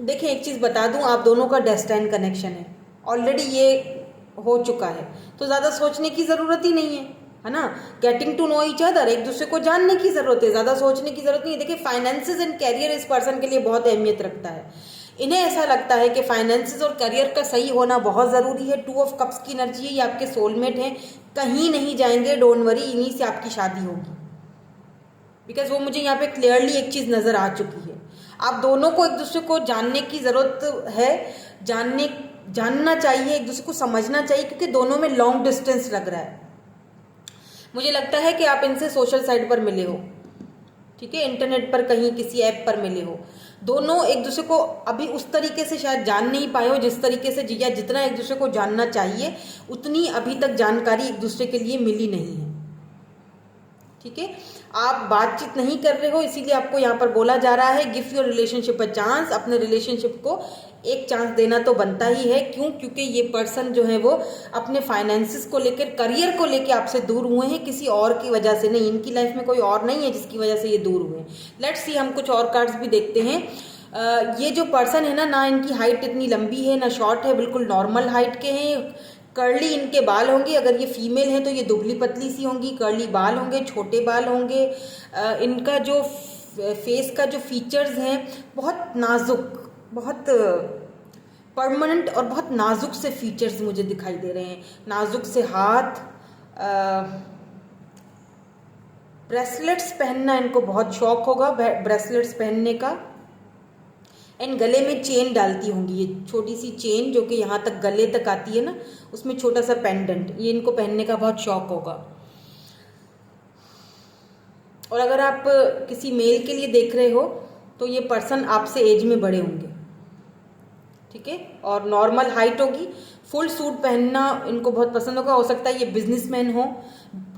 S1: देखिए, एक चीज़ बता दूं, आप दोनों का डेस्टाइन कनेक्शन है, ऑलरेडी ये हो चुका है, तो ज़्यादा सोचने की ज़रूरत ही नहीं है ना। Getting to know each other, एक दूसरे को जानने की ज़रूरत है, ज़्यादा सोचने की ज़रूरत नहीं है। देखिए, फाइनेंसेस एंड कैरियर इस पर्सन के लिए बहुत अहमियत रखता है। इन्हें ऐसा लगता है कि फाइनेंसेस और करियर का सही होना बहुत ज़रूरी है। 2 ऑफ कप्स की एनर्जी है, ये आपके सोलमेट हैं, कहीं नहीं जाएंगे, डोंट वरी, इन्हीं से आपकी शादी होगी। बिकॉज वो मुझे यहाँ पे क्लियरली एक चीज़ नज़र आ चुकी है, आप दोनों को एक दूसरे को जानने की ज़रूरत है, जानना चाहिए, एक दूसरे को समझना चाहिए, क्योंकि दोनों में लॉन्ग डिस्टेंस लग रहा है। मुझे लगता है कि आप इनसे सोशल साइड पर मिले हो, ठीक है, इंटरनेट पर कहीं किसी ऐप पर मिले हो, दोनों एक दूसरे को अभी उस तरीके से शायद जान नहीं पाए हो जिस तरीके से या जितना एक दूसरे को जानना चाहिए उतनी अभी तक जानकारी एक दूसरे के लिए मिली नहीं है। ठीक है, आप बातचीत नहीं कर रहे हो, इसीलिए आपको यहाँ पर बोला जा रहा है give your relationship a chance. अपने रिलेशनशिप को एक चांस देना तो बनता ही है। क्यों? क्योंकि ये पर्सन जो है वो अपने फाइनेंसिस को लेकर, करियर को लेकर आपसे दूर हुए हैं, किसी और की वजह से नहीं। इनकी लाइफ में कोई और नहीं है जिसकी वजह से ये दूर हुए हैं। लेट्स सी, हम कुछ और कार्ड्स भी देखते हैं। ये जो पर्सन है ना इनकी हाइट इतनी लंबी है ना शॉर्ट है, बिल्कुल नॉर्मल हाइट के हैं। कर्ली इनके बाल होंगे, अगर ये फीमेल है तो ये दुबली पतली सी होंगी, कर्ली बाल होंगे, छोटे बाल होंगे। इनका जो फेस का जो फीचर्स हैं बहुत नाजुक, बहुत परमानेंट और बहुत नाजुक से फीचर्स मुझे दिखाई दे रहे हैं। नाजुक से हाथ, ब्रेसलेट्स पहनना इनको बहुत शौक होगा, ब्रेसलेट्स पहनने का। एंड गले में चेन डालती होंगी, ये छोटी सी चेन जो कि यहाँ तक गले तक आती है ना, उसमें छोटा सा पेंडेंट, ये इनको पहनने का बहुत शौक होगा। और अगर आप किसी मेल के लिए देख रहे हो तो ये पर्सन आपसे एज में बड़े होंगे। ठीक है, और नॉर्मल हाइट होगी। फुल सूट पहनना इनको बहुत पसंद होगा। हो सकता है ये बिजनेसमैन हो,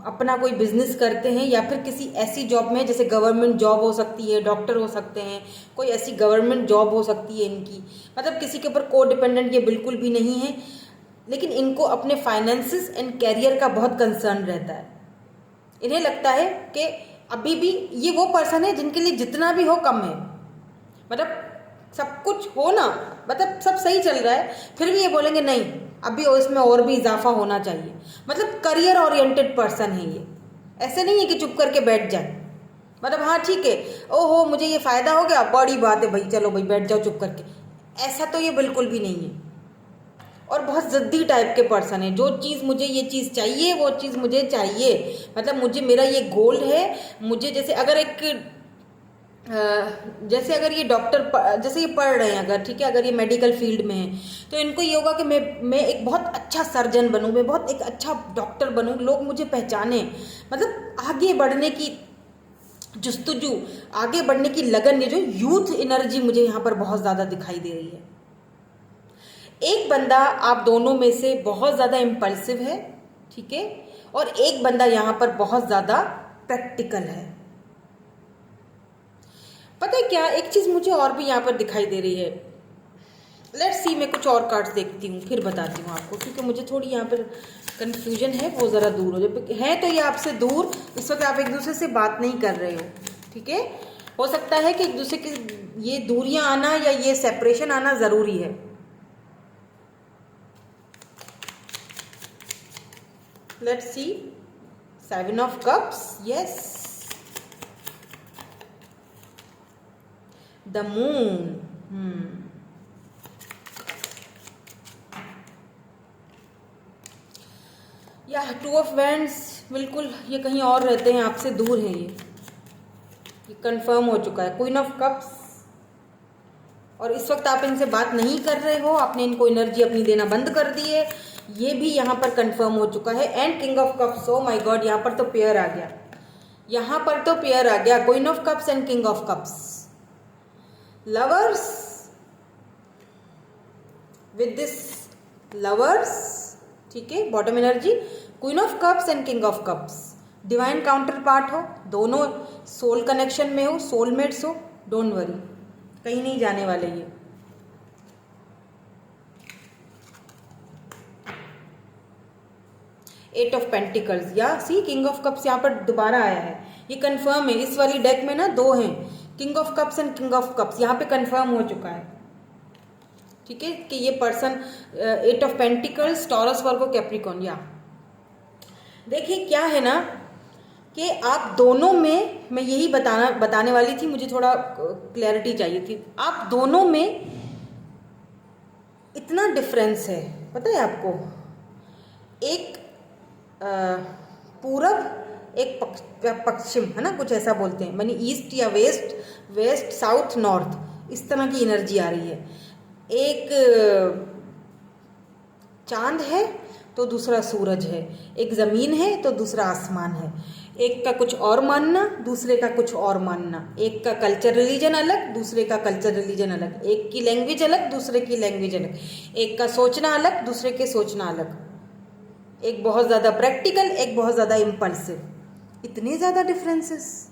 S1: अपना कोई बिजनेस करते हैं, या फिर किसी ऐसी जॉब में, जैसे गवर्नमेंट जॉब हो सकती है, डॉक्टर हो सकते हैं, कोई ऐसी गवर्नमेंट जॉब हो सकती है इनकी। मतलब किसी के ऊपर को डिपेंडेंट ये बिल्कुल भी नहीं है, लेकिन इनको अपने फाइनेंसिस एंड कैरियर का बहुत कंसर्न रहता है। इन्हें लगता है कि अभी भी ये वो पर्सन है जिनके लिए जितना भी हो कम है। मतलब सब कुछ हो ना, मतलब सब सही चल रहा है, फिर भी ये बोलेंगे नहीं अभी इसमें और भी इजाफा होना चाहिए। मतलब करियर ओरिएंटेड पर्सन है ये। ऐसे नहीं है कि चुप करके बैठ जाए, मतलब हाँ ठीक है, ओहो मुझे ये फ़ायदा हो गया, बड़ी बात है भाई, चलो भाई बैठ जाओ चुप करके। ऐसा तो ये बिल्कुल भी नहीं है। और बहुत ज़िद्दी टाइप के पर्सन है, जो चीज़ मुझे ये चीज़ चाहिए वो चीज़ मुझे चाहिए। मतलब मुझे, मेरा ये गोल है। मुझे जैसे अगर अगर ये डॉक्टर, जैसे ये पढ़ रहे हैं अगर, ठीक है, अगर ये मेडिकल फील्ड में है तो इनको ये होगा कि मैं एक बहुत अच्छा सर्जन बनूं, मैं बहुत एक अच्छा डॉक्टर बनूं, लोग मुझे पहचाने। मतलब आगे बढ़ने की जुस्तजू, आगे बढ़ने की लगन, ये जो यूथ एनर्जी मुझे यहाँ पर बहुत ज़्यादा दिखाई दे रही है। एक बंदा आप दोनों में से बहुत ज़्यादा इम्पल्सिव है, ठीक है, और एक बंदा यहाँ पर बहुत ज़्यादा प्रैक्टिकल है। पता है क्या, एक चीज़ मुझे और भी यहाँ पर दिखाई दे रही है। लेट्स सी, मैं कुछ और कार्ड्स देखती हूँ फिर बताती हूँ आपको, क्योंकि मुझे थोड़ी यहाँ पर कन्फ्यूजन है, वो ज़रा दूर हो जाए। है तो ये आपसे दूर, इस वक्त आप एक दूसरे से बात नहीं कर रहे हो, ठीक है। हो सकता है कि एक दूसरे की ये दूरियां आना या ये सेपरेशन आना ज़रूरी है। Let's C, 7 of cups, yes, the moon, या 2 ऑफ वैंड्स, बिल्कुल ये कहीं और रहते हैं, आपसे दूर है, ये कंफर्म हो चुका है। क्वीन ऑफ कप्स, और इस वक्त आप इनसे बात नहीं कर रहे हो, आपने इनको एनर्जी अपनी देना बंद कर दी है, ये भी यहाँ पर कंफर्म हो चुका है। And king of cups, O my God, यहाँ पर तो पेयर आ गया, यहाँ पर तो पेयर आ गया, queen of cups and king of cups. Lovers, with this lovers, ठीक है, bottom energy, queen of cups and king of cups, divine counter part हो, दोनों सोल कनेक्शन में हो, सोलमेट्स हो, डोंट वरी, कहीं नहीं जाने वाले ये। एट ऑफ पेंटिकल्स, या सी किंग ऑफ कप्स यहाँ पर दोबारा आया है, ये कंफर्म है। इस वाली डेक में ना 2 हैं, king of cups and king of cups, यहाँ पे कंफर्म हो चुका है, ठीक है, कि ये person 8 of pentacles, taurus, Virgo, Capricorn. या देखिए क्या है ना कि आप दोनों में, मैं यही बताने वाली थी, मुझे थोड़ा क्लैरिटी चाहिए थी। आप दोनों में इतना डिफरेंस है, पता है आपको, एक पूरब, एक पश्चिम, है ना, कुछ ऐसा बोलते हैं, मानी ईस्ट या वेस्ट साउथ नॉर्थ, इस तरह की एनर्जी आ रही है। एक चांद है तो दूसरा सूरज है, एक ज़मीन है तो दूसरा आसमान है। एक का कुछ और मानना, दूसरे का कुछ और मानना, एक का कल्चर रिलीजन अलग, दूसरे का कल्चर रिलीजन अलग, एक की लैंग्वेज अलग, दूसरे की लैंग्वेज अलग, एक का सोचना अलग, दूसरे के सोचना अलग, एक बहुत ज़्यादा प्रैक्टिकल, एक बहुत ज़्यादा इम्पल्सिव। इतने ज़्यादा डिफरेंसेस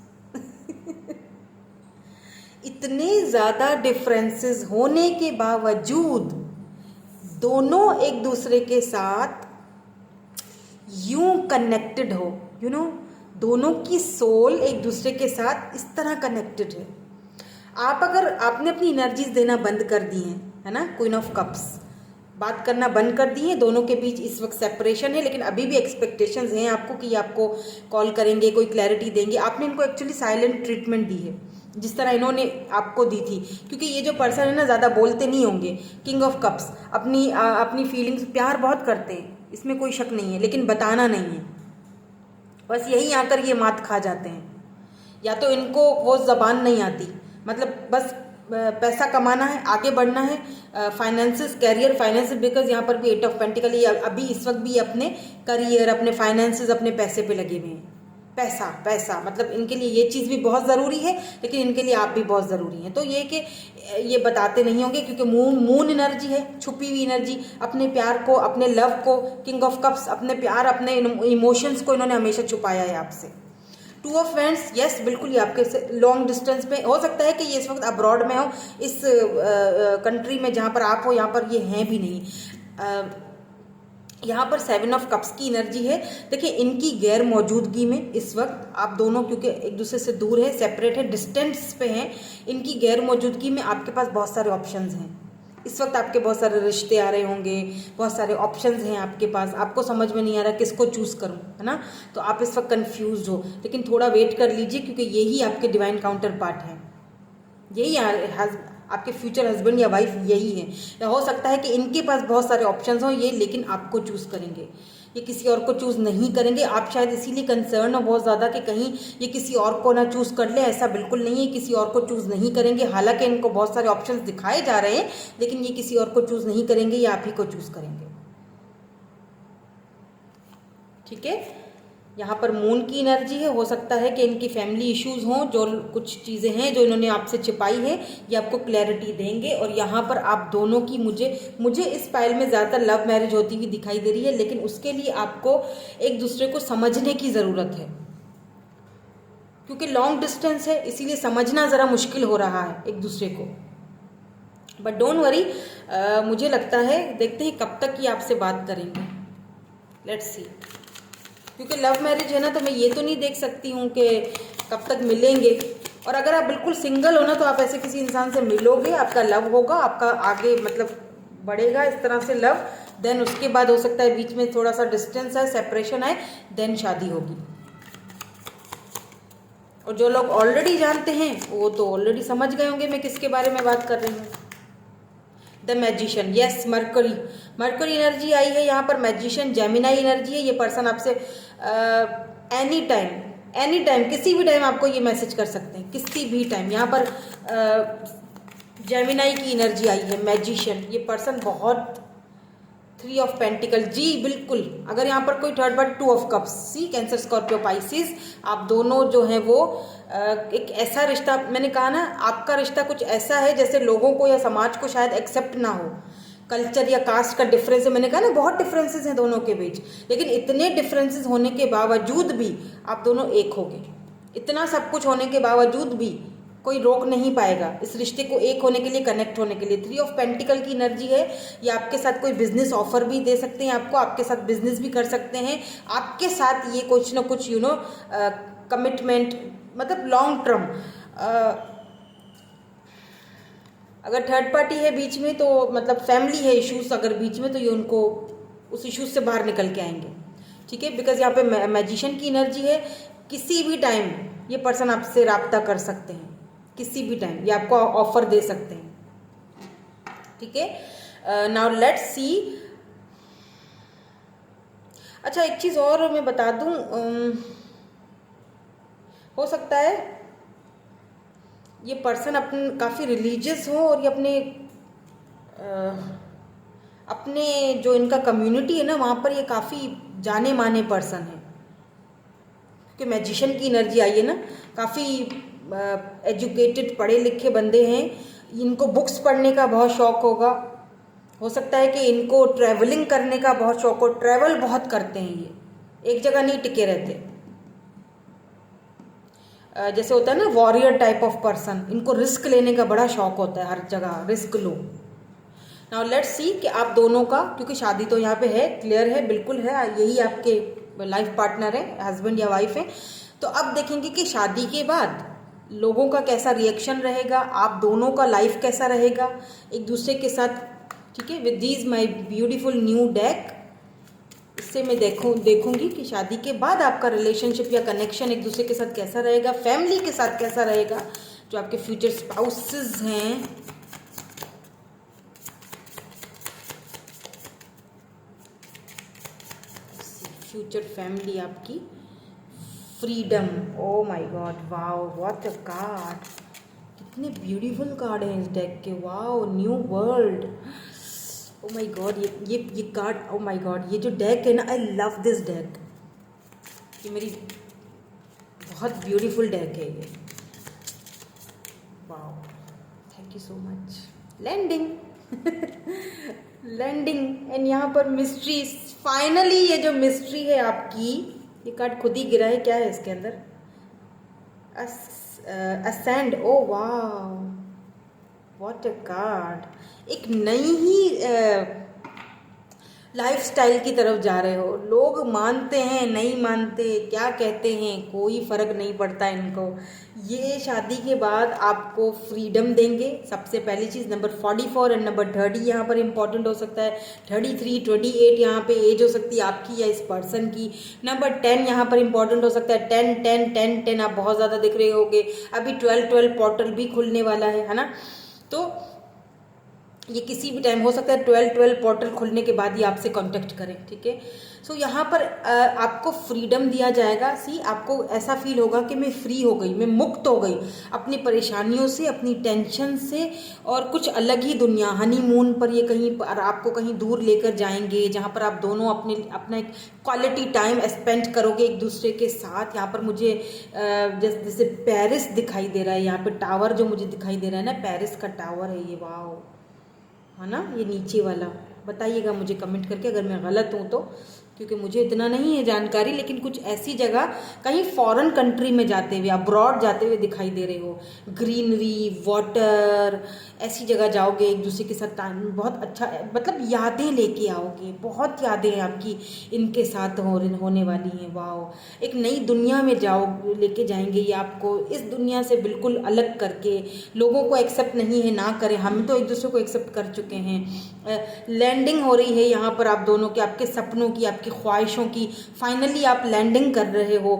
S1: इतने ज़्यादा डिफरेंसेस होने के बावजूद दोनों एक दूसरे के साथ यूं कनेक्टेड हो, यू नो, दोनों की सोल एक दूसरे के साथ इस तरह कनेक्टेड है। आप अगर आपने अपनी एनर्जीज देना बंद कर दी हैं, है ना, क्वीन ऑफ कप्स, बात करना बंद कर दी है, दोनों के बीच इस वक्त सेपरेशन है, लेकिन अभी भी एक्सपेक्टेशंस हैं आपको कि आपको कॉल करेंगे, कोई क्लैरिटी देंगे। आपने इनको एक्चुअली साइलेंट ट्रीटमेंट दी है जिस तरह इन्होंने आपको दी थी, क्योंकि ये जो पर्सन है ना ज़्यादा बोलते नहीं होंगे। किंग ऑफ कप्स अपनी फीलिंग्स प्यार बहुत करते हैं, इसमें कोई शक नहीं है, लेकिन बताना नहीं है। बस यही आकर ये मात खा जाते हैं, या तो इनको वो ज़बान नहीं आती, मतलब बस पैसा कमाना है, आगे बढ़ना है, फाइनेंसेस, कैरियर, फाइनेंसेस, बिकॉज यहाँ पर भी 8 ऑफ पेंटिकल, ये अभी इस वक्त भी अपने करियर, अपने फाइनेंसेस, अपने पैसे पे लगे हुए हैं। पैसा पैसा मतलब इनके लिए ये चीज़ भी बहुत ज़रूरी है, लेकिन इनके लिए आप भी बहुत ज़रूरी हैं। तो ये कि ये बताते नहीं होंगे, क्योंकि मून एनर्जी है, छुपी हुई एनर्जी, अपने प्यार को, अपने लव को, किंग ऑफ कप्स अपने प्यार, अपने इमोशंस को इन्होंने हमेशा छुपाया है आपसे। 2 ऑफ वैंड्स, यस बिल्कुल, ये आपके से लॉन्ग डिस्टेंस पे हो सकता है कि ये इस वक्त अब्रॉड में हो, इस कंट्री में जहाँ पर आप हो, यहाँ पर ये हैं भी नहीं। यहाँ पर 7 ऑफ कप्स की एनर्जी है। देखिए, इनकी गैर मौजूदगी में इस वक्त आप दोनों, क्योंकि एक दूसरे से दूर है, सेपरेट है, डिस्टेंस पे हैं, इनकी गैर मौजूदगी में आपके पास बहुत सारे ऑप्शंस हैं। इस वक्त आपके बहुत सारे रिश्ते आ रहे होंगे, बहुत सारे ऑप्शंस हैं आपके पास, आपको समझ में नहीं आ रहा किसको चूज़ करूं, है ना, तो आप इस वक्त कंफ्यूज हो, लेकिन थोड़ा वेट कर लीजिए, क्योंकि यही आपके डिवाइन काउंटर पार्ट है, यही आपके फ्यूचर हस्बैंड या वाइफ यही है। या हो सकता है कि इनके पास बहुत सारे ऑप्शंस हों ये, लेकिन आपको चूज़ करेंगे, ये किसी और को चूज़ नहीं करेंगे। आप शायद इसीलिए कंसर्न हो बहुत ज़्यादा कि कहीं ये किसी और को ना चूज़ कर ले, ऐसा बिल्कुल नहीं है, किसी और को चूज़ नहीं करेंगे। हालांकि इनको बहुत सारे ऑप्शंस दिखाए जा रहे हैं, लेकिन ये किसी और को चूज़ नहीं करेंगे, ये आप ही को चूज़ करेंगे। ठीक है, यहाँ पर मून की एनर्जी है। हो सकता है कि इनकी फैमिली इश्यूज हों, जो कुछ चीज़ें हैं जो इन्होंने आपसे छिपाई है, ये आपको क्लैरिटी देंगे। और यहाँ पर आप दोनों की मुझे इस फाइल में ज़्यादातर लव मैरिज होती हुई दिखाई दे रही है, लेकिन उसके लिए आपको एक दूसरे को समझने की ज़रूरत है, क्योंकि लॉन्ग डिस्टेंस है, इसीलिए समझना ज़रा मुश्किल हो रहा है एक दूसरे को। बट डोंट वरी, मुझे लगता है, देखते हैं कब तक ये आपसे बात करेंगे, लेट्स सी। क्योंकि लव मैरिज है ना, तो मैं ये तो नहीं देख सकती हूँ कि कब तक मिलेंगे। और अगर आप बिल्कुल सिंगल हो ना, तो आप ऐसे किसी इंसान से मिलोगे, आपका लव होगा, आपका आगे मतलब बढ़ेगा इस तरह से लव, देन उसके बाद हो सकता है बीच में थोड़ा सा डिस्टेंस है, सेपरेशन है, देन शादी होगी। और जो लोग ऑलरेडी जानते हैं वो तो ऑलरेडी समझ गए होंगे मैं किसके बारे में बात कर रही हूँ। The magician, yes, Mercury energy आई है यहाँ पर। मैजिशियन जेमिनाई एनर्जी है। ये पर्सन आपसे एनी टाइम किसी भी टाइम आपको ये मैसेज कर सकते हैं, किसी भी टाइम। यहाँ पर जेमिनाई की एनर्जी आई है, मैजिशियन। ये पर्सन बहुत 3 ऑफ पेंटिकल, जी बिल्कुल। अगर यहाँ पर कोई third part, 2 of cups, C, cancer, Scorpio, Pisces, आप दोनों जो हैं वो एक ऐसा रिश्ता, मैंने कहा ना, आपका रिश्ता कुछ ऐसा है जैसे लोगों को या समाज को शायद एक्सेप्ट ना हो। कल्चर या कास्ट का डिफरेंस है, मैंने कहा ना, बहुत डिफरेंसेस हैं दोनों के बीच, लेकिन इतने डिफरेंसेस होने के बावजूद भी आप दोनों एक हो गए। इतना सब कुछ होने के बावजूद भी कोई रोक नहीं पाएगा इस रिश्ते को एक होने के लिए, कनेक्ट होने के लिए। 3 ऑफ पेंटिकल की एनर्जी है। ये आपके साथ कोई बिजनेस ऑफर भी दे सकते हैं आपको, आपके साथ बिजनेस भी कर सकते हैं, आपके साथ ये कुछ ना कुछ कमिटमेंट, मतलब लॉन्ग टर्म। अगर थर्ड पार्टी है बीच में, तो मतलब फैमिली है इश्यूज अगर बीच में, तो ये उनको उस इश्यूज से बाहर निकल के आएंगे। ठीक है, बिकॉज यहाँ पे मैजिशियन की एनर्जी है। किसी भी टाइम ये पर्सन आपसे राब्ता कर सकते हैं, किसी भी टाइम ये आपको ऑफर दे सकते हैं। ठीक है, नाउ लेट्स सी। अच्छा, एक चीज़ और मैं बता दूं, हो सकता है ये पर्सन अपने काफ़ी रिलीजियस हो, और ये अपने जो इनका कम्युनिटी है ना, वहाँ पर ये काफ़ी जाने माने पर्सन है। कि मैजिशियन की एनर्जी आई है ना, काफ़ी एजुकेटेड पढ़े लिखे बंदे हैं, इनको बुक्स पढ़ने का बहुत शौक होगा, हो सकता है कि इनको ट्रैवलिंग करने का बहुत शौक हो, ट्रैवल बहुत करते हैं ये, एक जगह नहीं टिके रहते। जैसे होता है ना वॉरियर टाइप ऑफ पर्सन, इनको रिस्क लेने का बड़ा शौक होता है, हर जगह risk low. Now let's see कि आप दोनों का, क्योंकि शादी तो यहाँ पे है, क्लियर है, बिल्कुल है, यही आपके लाइफ पार्टनर है, हस्बैंड या वाइफ है। तो अब देखेंगे कि शादी के बाद लोगों का कैसा रिएक्शन रहेगा, आप दोनों का लाइफ कैसा रहेगा एक दूसरे के साथ। ठीक है, with these my beautiful new deck, इससे मैं देखूंगी कि शादी के बाद आपका रिलेशनशिप या कनेक्शन एक दूसरे के साथ कैसा रहेगा, फैमिली के साथ कैसा रहेगा, जो आपके फ्यूचर स्पाउसेस हैं। फ्यूचर फैमिली आपकी, freedom, O my God, wow what a card, कितने ब्यूटीफुल कार्ड हैं इस डेक के, wow new world, O my God, ये कार्ड, ओ माय गॉड, ये जो डेक है ना, आई लव दिस डेक, ये मेरी बहुत ब्यूटीफुल डेक है ये, wow, thank you so much. Landing landing, and यहाँ पर मिस्ट्री, फाइनली ये जो मिस्ट्री है आपकी, ये कार्ड खुद ही गिरा है, क्या है इसके अंदर, ascend, oh wow what a card, एक नई ही लाइफस्टाइल की तरफ जा रहे हो, लोग मानते हैं नहीं मानते, क्या कहते हैं, कोई फर्क नहीं पड़ता इनको, ये शादी के बाद आपको फ्रीडम देंगे, सबसे पहली चीज़। नंबर 44 एंड नंबर 30 यहाँ पर इंपॉर्टेंट हो सकता है, 33, 28 यहाँ पे एज हो सकती है आपकी या इस पर्सन की। नंबर 10 यहाँ पर इंपॉर्टेंट हो सकता है, 10 10 10 10 आप बहुत ज़्यादा दिख रहे होगे, अभी 12 12 पोर्टल भी खुलने वाला है ना, तो ये किसी भी टाइम हो सकता है, 12 12 पोर्टल खुलने के बाद ही आपसे कांटेक्ट करें। ठीक है, सो यहाँ पर आपको फ्रीडम दिया जाएगा। सी, आपको ऐसा फील होगा कि मैं फ्री हो गई, मैं मुक्त हो गई अपनी परेशानियों से, अपनी टेंशन से, और कुछ अलग ही दुनिया, हनीमून पर ये कहीं पर आपको कहीं दूर लेकर जाएंगे, जहाँ पर आप दोनों अपना एक क्वालिटी टाइम स्पेंड करोगे एक दूसरे के साथ। यहाँ पर मुझे जैसे पेरिस दिखाई दे रहा है, यहाँ पर टावर जो मुझे दिखाई दे रहा है ना, पेरिस का टावर है ये, वाह, है ना, ये नीचे वाला, बताइएगा मुझे कमेंट करके अगर मैं गलत हूँ तो, क्योंकि मुझे इतना नहीं है जानकारी, लेकिन कुछ ऐसी जगह कहीं फॉरेन कंट्री में जाते हुए, अब्रॉड जाते हुए दिखाई दे रहे हो, ग्रीनरी, वाटर, ऐसी जगह जाओगे एक दूसरे के साथ टाइम, बहुत अच्छा, मतलब यादें लेके आओगे, बहुत यादें आपकी इनके साथ होने वाली हैं। वाह, एक नई दुनिया में जाओ, लेके जाएंगे ये आपको, इस दुनिया से बिल्कुल अलग करके। लोगों को एक्सेप्ट नहीं है, ना करें, हम तो एक दूसरे को एक्सेप्ट कर चुके हैं। लैंडिंग हो रही है यहाँ पर आप दोनों के, आपके सपनों की, आपकी ख्वाहिशों की, फाइनली आप लैंडिंग कर रहे हो।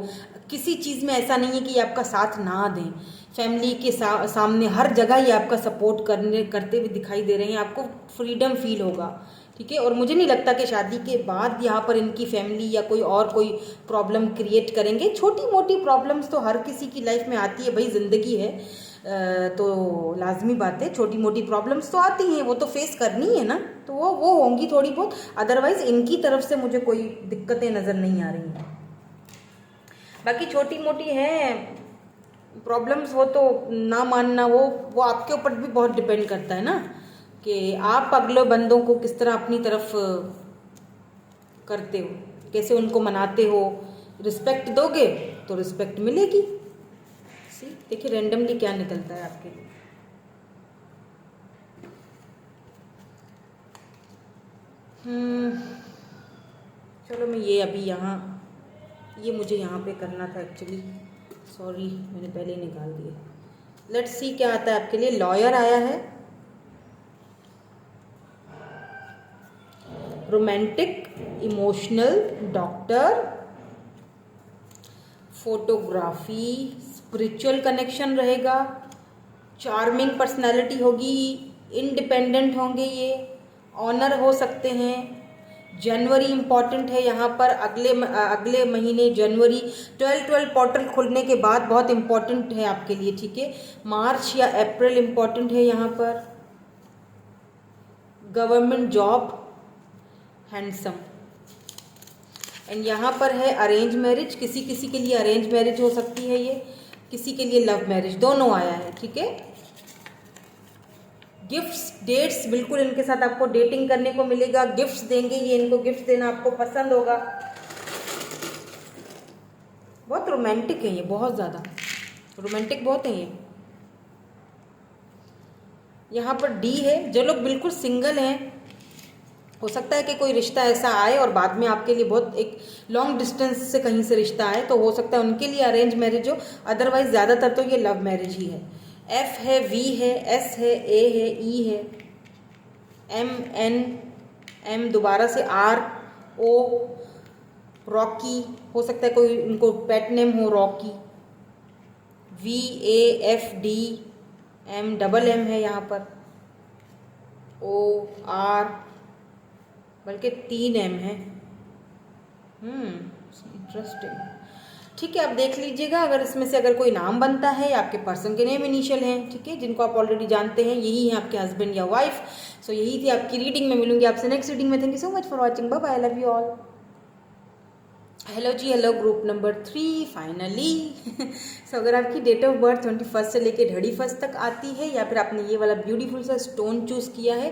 S1: किसी चीज़ में ऐसा नहीं है कि आपका साथ ना दें, फैमिली के सामने हर जगह ये आपका सपोर्ट करते हुए दिखाई दे रहे हैं, आपको फ्रीडम फील होगा। ठीक है, और मुझे नहीं लगता कि शादी के बाद यहाँ पर इनकी फैमिली या कोई प्रॉब्लम क्रिएट करेंगे। छोटी मोटी प्रॉब्लम्स तो हर किसी की लाइफ में आती है भाई, ज़िंदगी है, तो लाजमी बात है, छोटी मोटी प्रॉब्लम्स तो आती हैं, वो तो फेस करनी है ना, तो वो होंगी थोड़ी बहुत, अदरवाइज इनकी तरफ से मुझे कोई दिक्कतें नज़र नहीं आ रही हैं। बाकी छोटी मोटी हैं प्रॉब्लम्स, वो तो ना मानना, वो आपके ऊपर भी बहुत डिपेंड करता है ना, कि आप अगले बंदों को किस तरह अपनी तरफ करते हो, कैसे उनको मनाते हो। रिस्पेक्ट दोगे तो रिस्पेक्ट मिलेगी। सी, देखिए रैंडमली क्या निकलता है आपके लिए। चलो, मैं ये अभी यहाँ, ये मुझे यहाँ पे करना था एक्चुअली, सॉरी मैंने पहले ही निकाल दिया। लेट्स सी क्या आता है आपके लिए। लॉयर आया है, romantic, emotional, doctor, photography, spiritual connection रहेगा, चार्मिंग पर्सनैलिटी होगी, इंडिपेंडेंट होंगे ये, ऑनर हो सकते हैं। जनवरी इम्पॉर्टेंट है यहाँ पर, अगले महीने जनवरी, 12 12 पोर्टल खुलने के बाद बहुत इम्पॉर्टेंट है आपके लिए। ठीक है, मार्च या अप्रैल इम्पॉर्टेंट है यहाँ पर। गवर्नमेंट जॉब, हैंडसम, एंड यहाँ पर है अरेंज मैरिज, किसी किसी के लिए अरेंज मैरिज हो सकती है ये, किसी के लिए लव मैरिज, दोनों आया है, ठीक है। गिफ्ट्स, डेट्स, बिल्कुल इनके साथ आपको डेटिंग करने को मिलेगा, गिफ्ट्स देंगे ये, इनको गिफ्ट देना आपको पसंद होगा। बहुत रोमांटिक है ये, बहुत ज़्यादा रोमांटिक बहुत है ये। यहाँ पर डी है, जो लोग बिल्कुल सिंगल हैं, हो सकता है कि कोई रिश्ता ऐसा आए और बाद में आपके लिए बहुत एक लॉन्ग डिस्टेंस से कहीं से रिश्ता आए, तो हो सकता है उनके लिए अरेंज मैरिज हो, अदरवाइज ज़्यादातर तो ये लव मैरिज ही है। एफ है, वी है, एस है, ए है, ई है, एम, एन, एम दोबारा से, आर, ओ, रॉकी, हो सकता है कोई उनको पेट नेम हो Rocky, V, A, F, D, M, double M है यहाँ पर, ओ, आर, बल्कि 3 एम है। इंटरेस्टिंग, ठीक है। आप देख लीजिएगा, अगर इसमें से अगर कोई नाम बनता है, आपके पर्सन के नेम इनिशियल हैं, ठीक है, जिनको आप ऑलरेडी जानते हैं, यही है आपके हस्बैंड या वाइफ। सो यही थी आपकी रीडिंग में, मिलूंगी आपसे नेक्स्ट रीडिंग में। Thank you so much for watching, bye bye, I love you all. Hello जी, hello group number 3 finally. So अगर आपकी डेट ऑफ बर्थ 21 से लेके 31 तक आती है, या फिर आपने ये वाला ब्यूटीफुल सा स्टोन चूज़ किया है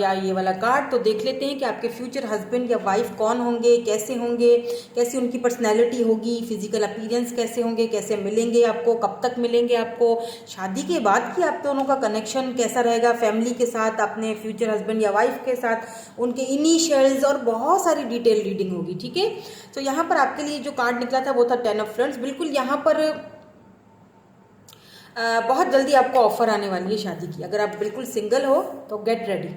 S1: या ये वाला कार्ड, तो देख लेते हैं कि आपके फ्यूचर हस्बैंड या वाइफ कौन होंगे, कैसी उनकी पर्सनैलिटी होगी, फिजिकल अपीयरेंस कैसे होंगे, कैसे मिलेंगे आपको, कब तक मिलेंगे आपको, शादी के बाद की आप दोनों का कनेक्शन कैसा रहेगा, फैमिली के साथ, अपने फ्यूचर हस्बैंड या वाइफ के साथ, उनके इनिशियल्स और बहुत सारी डिटेल रीडिंग होगी, ठीक है। तो यहाँ पर आपके लिए जो कार्ड निकला था वो था 10 ऑफ फ्रेंड्स। बिल्कुल यहाँ पर बहुत जल्दी आपको ऑफर आने वाली है शादी की। अगर आप बिल्कुल सिंगल हो तो गेट रेडी,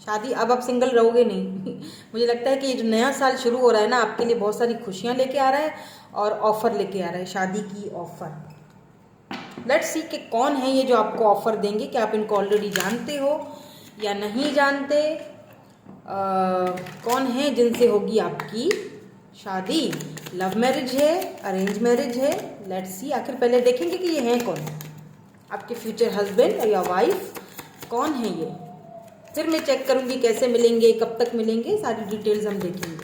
S1: शादी, अब आप सिंगल रहोगे नहीं। मुझे लगता है कि ये जो नया साल शुरू हो रहा है ना, आपके लिए बहुत सारी खुशियाँ लेके आ रहा है और ऑफर लेके आ रहा है, शादी की ऑफर। लेट्स सी कि कौन है ये जो आपको ऑफर देंगे, कि आप इनको ऑलरेडी जानते हो या नहीं जानते, कौन है जिनसे होगी आपकी शादी, लव मैरिज है, अरेंज मैरिज है। लेट्स सी, आखिर पहले देखेंगे कि ये हैं कौन, आपके फ्यूचर हस्बैंड या वाइफ कौन है ये, फिर मैं चेक करूंगी कैसे मिलेंगे, कब तक मिलेंगे, सारी डिटेल्स हम देखेंगे।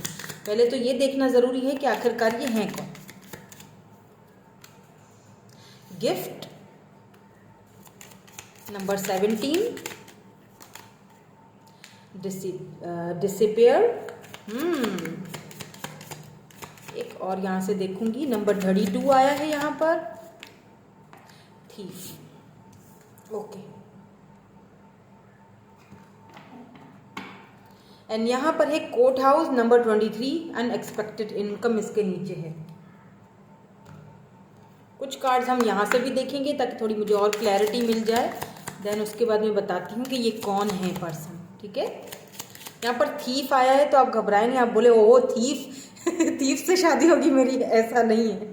S1: पहले तो ये देखना ज़रूरी है कि आखिरकार ये हैं कौन। गिफ्ट नंबर 17, डिसअपियर, एक और यहाँ से देखूंगी, नंबर 32 आया है यहाँ पर, थीफ, ओके। एंड यहाँ पर है court house number 23, unexpected income इसके नीचे है। कुछ कार्ड्स हम यहाँ से भी देखेंगे ताकि थोड़ी मुझे और क्लैरिटी मिल जाए, देन उसके बाद मैं बताती हूँ कि ये कौन है पर्सन, ठीक है। यहाँ पर थीफ आया है, तो आप घबराए नहीं, आप बोले ओ थीफ थीफ से शादी होगी मेरी, ऐसा नहीं है।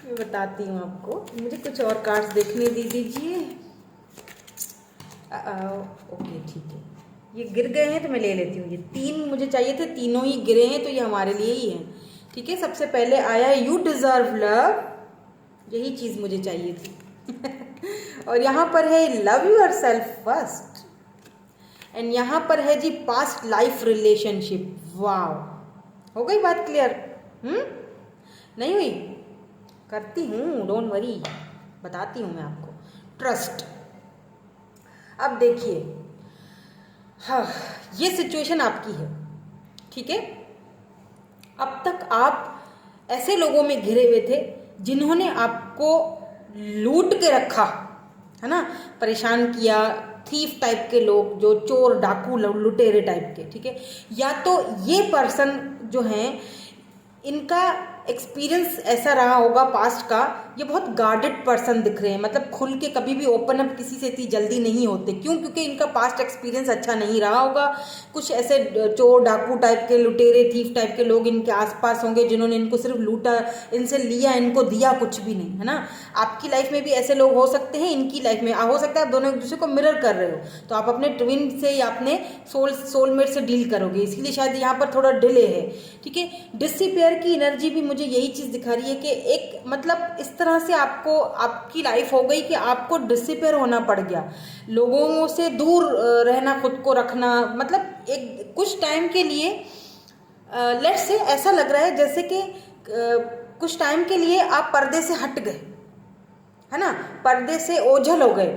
S1: मैं बताती हूँ आपको, मुझे कुछ और कार्ड्स देखने दीजिए। ओके ठीक है, ये गिर गए हैं तो मैं ले लेती हूँ। ये 3 मुझे चाहिए थे, तीनों ही गिरे हैं, तो ये हमारे लिए ही हैं, ठीक है। सबसे पहले आया है यू डिजर्व लव, यही चीज़ मुझे चाहिए थी। और यहाँ पर है love your self first, and यहाँ पर है जी पास्ट लाइफ रिलेशनशिप। वाव, हो गई बात क्लियर? नहीं हुई? करती हूँ, डोंट वरी, बताती हूँ मैं आपको। ट्रस्ट, अब देखिए, हाँ ये सिचुएशन आपकी है, ठीक है। अब तक आप ऐसे लोगों में घिरे हुए थे जिन्होंने आपको लूट के रखा है ना, परेशान किया, थीफ टाइप के लोग, जो चोर डाकू लुटेरे टाइप के, ठीक है। या तो ये पर्सन जो हैं, इनका एक्सपीरियंस ऐसा रहा होगा पास्ट का, ये बहुत गार्डेड पर्सन दिख रहे हैं, मतलब खुल के कभी भी ओपन अप किसी से इतनी जल्दी नहीं होते। क्यों? क्योंकि इनका पास्ट एक्सपीरियंस अच्छा नहीं रहा होगा। कुछ ऐसे चोर डाकू टाइप के, लुटेरे थीफ टाइप के लोग इनके आसपास होंगे जिन्होंने इनको सिर्फ लूटा, इनसे लिया, इनको दिया कुछ भी नहीं, है ना। आपकी लाइफ में भी ऐसे लोग हो सकते हैं, इनकी लाइफ में हो सकता है आप दोनों एक दूसरे को मिरर कर रहे हो, तो आप अपने ट्विन से या अपने सोलमेट से डील करोगे, इसलिए शायद यहाँ पर थोड़ा डिले है, ठीक है। डिसअपियर की एनर्जी भी मुझे यही चीज़ दिखा रही है कि एक मतलब इस तरह से आपको आपकी लाइफ हो गई कि आपको डिसअपियर होना पड़ गया, लोगों से दूर रहना, खुद को रखना, मतलब एक कुछ टाइम के लिए लेट्स से ऐसा लग रहा है जैसे कि कुछ टाइम के लिए आप पर्दे से हट गए, है ना, पर्दे से ओझल हो गए।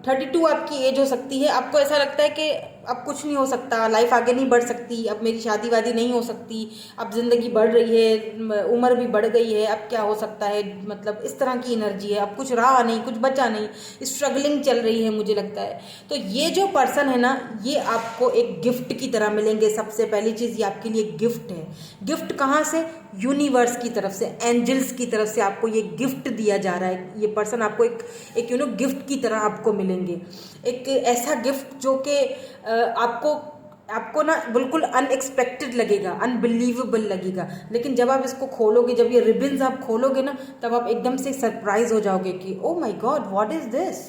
S1: 32 आपकी एज हो सकती है, आपको ऐसा लगता है कि अब कुछ नहीं हो सकता, लाइफ आगे नहीं बढ़ सकती, अब मेरी शादी वादी नहीं हो सकती, अब ज़िंदगी बढ़ रही है, उम्र भी बढ़ गई है, अब क्या हो सकता है, मतलब इस तरह की एनर्जी है, अब कुछ रहा नहीं, कुछ बचा नहीं, स्ट्रगलिंग चल रही है मुझे लगता है। तो ये जो पर्सन है ना, ये आपको एक गिफ्ट की तरह मिलेंगे। सबसे पहली चीज़, ये आपके लिए गिफ्ट है। गिफ्ट कहाँ से? यूनिवर्स की तरफ से, एंजल्स की तरफ से आपको ये गिफ्ट दिया जा रहा है। ये पर्सन आपको एक गिफ्ट की तरह आपको मिलेंगे। एक ऐसा गिफ्ट जो कि आपको ना बिल्कुल अनएक्सपेक्टेड लगेगा, अनबिलीवेबल लगेगा, लेकिन जब आप इसको खोलोगे, जब ये रिबन्स आप खोलोगे ना, तब आप एकदम से सरप्राइज हो जाओगे कि ओ my God, what is this.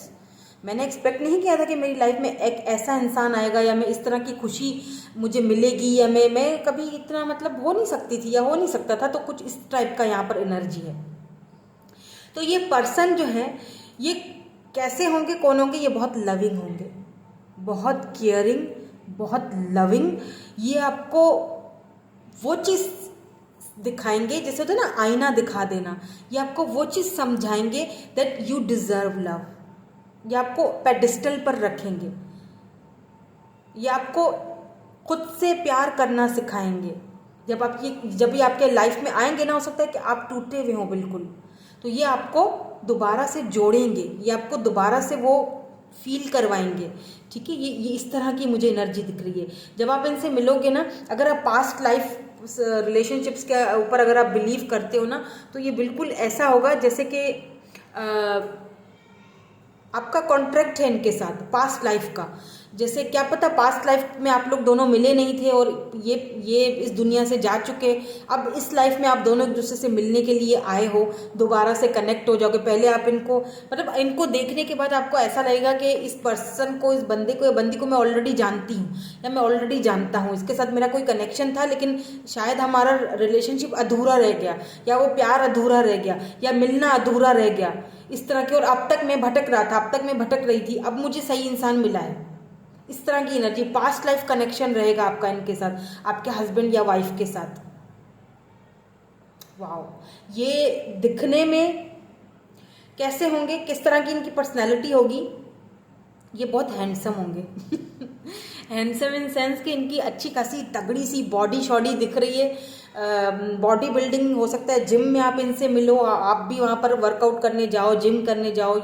S1: मैंने एक्सपेक्ट नहीं किया था कि मेरी लाइफ में एक ऐसा इंसान आएगा, या मैं इस तरह की खुशी मुझे मिलेगी, या मैं कभी इतना मतलब हो नहीं सकती थी या हो नहीं सकता था। तो कुछ इस टाइप का यहाँ पर एनर्जी है। तो ये पर्सन जो है, ये कैसे होंगे, कौन होंगे? ये बहुत लविंग होंगे, बहुत केयरिंग, बहुत लविंग। ये आपको वो चीज़ दिखाएंगे, जैसे होता है ना आईना दिखा देना, ये आपको वो चीज़ समझाएंगे दैट यू डिज़र्व लव। ये आपको पेडिस्टल पर रखेंगे, ये आपको खुद से प्यार करना सिखाएंगे। जब ये आपके लाइफ में आएंगे ना, हो सकता है कि आप टूटे हुए हों बिल्कुल, तो ये आपको दोबारा से जोड़ेंगे, ये आपको दोबारा से वो फील करवाएंगे। ठीक है, ये इस तरह की मुझे एनर्जी दिख रही है। जब आप इनसे मिलोगे ना, अगर आप पास्ट लाइफ रिलेशनशिप्स के ऊपर अगर आप बिलीव करते हो ना, तो ये बिल्कुल ऐसा होगा जैसे कि आपका कॉन्ट्रैक्ट है इनके साथ पास्ट लाइफ का। जैसे क्या पता पास्ट लाइफ में आप लोग दोनों मिले नहीं थे और ये इस दुनिया से जा चुके, अब इस लाइफ में आप दोनों एक दूसरे से मिलने के लिए आए हो, दोबारा से कनेक्ट हो जाओगे। पहले आप इनको मतलब इनको देखने के बाद आपको ऐसा लगेगा कि इस पर्सन को, इस बंदे को या बंदी को मैं ऑलरेडी जानती हूँ, या मैं ऑलरेडी जानता हूँ, इसके साथ मेरा कोई कनेक्शन था, लेकिन शायद हमारा रिलेशनशिप अधूरा रह गया, या वो प्यार अधूरा रह गया, या मिलना अधूरा रह गया, इस तरह के। और अब तक मैं भटक रहा था, अब तक मैं भटक रही थी, अब मुझे सही इंसान मिला है। इस तरह की एनर्जी, पास्ट लाइफ कनेक्शन रहेगा आपका इनके साथ, आपके हस्बैंड या वाइफ के साथ। वाओ, ये दिखने में कैसे होंगे, किस तरह की इनकी पर्सनैलिटी होगी? ये बहुत हैंडसम होंगे हैंडसम इन सेंस कि इनकी अच्छी खासी तगड़ी सी बॉडी शॉडी दिख रही है। बॉडी बिल्डिंग हो सकता है, जिम में आप इनसे मिलो, आप भी वहाँ पर वर्कआउट करने जाओ, जिम करने जाओ,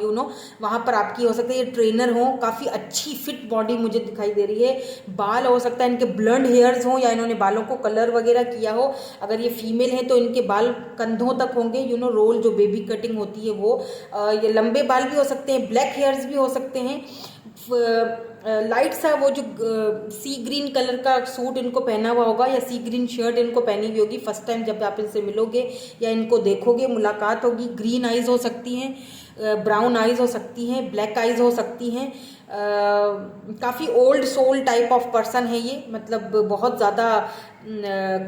S1: वहाँ पर आपकी हो सकता है ये ट्रेनर हो। काफ़ी अच्छी फिट बॉडी मुझे दिखाई दे रही है। बाल हो सकता है इनके ब्लंड हेयर्स हों, या इन्होंने बालों को कलर वगैरह किया हो। अगर ये फीमेल है तो इनके बाल कंधों तक होंगे, रोल जो बेबी कटिंग होती है वो। ये लंबे बाल भी हो सकते हैं, ब्लैक हेयर्स भी हो सकते हैं। लाइट सा वो जो सी ग्रीन कलर का सूट इनको पहना हुआ होगा, या सी ग्रीन शर्ट इनको पहनी हुई होगी फर्स्ट टाइम जब आप इनसे मिलोगे या इनको देखोगे, मुलाकात होगी। ग्रीन आइज़ हो सकती हैं, ब्राउन आइज़ हो सकती हैं, ब्लैक आइज़ हो सकती हैं। काफ़ी old soul type of person है ये, मतलब बहुत ज़्यादा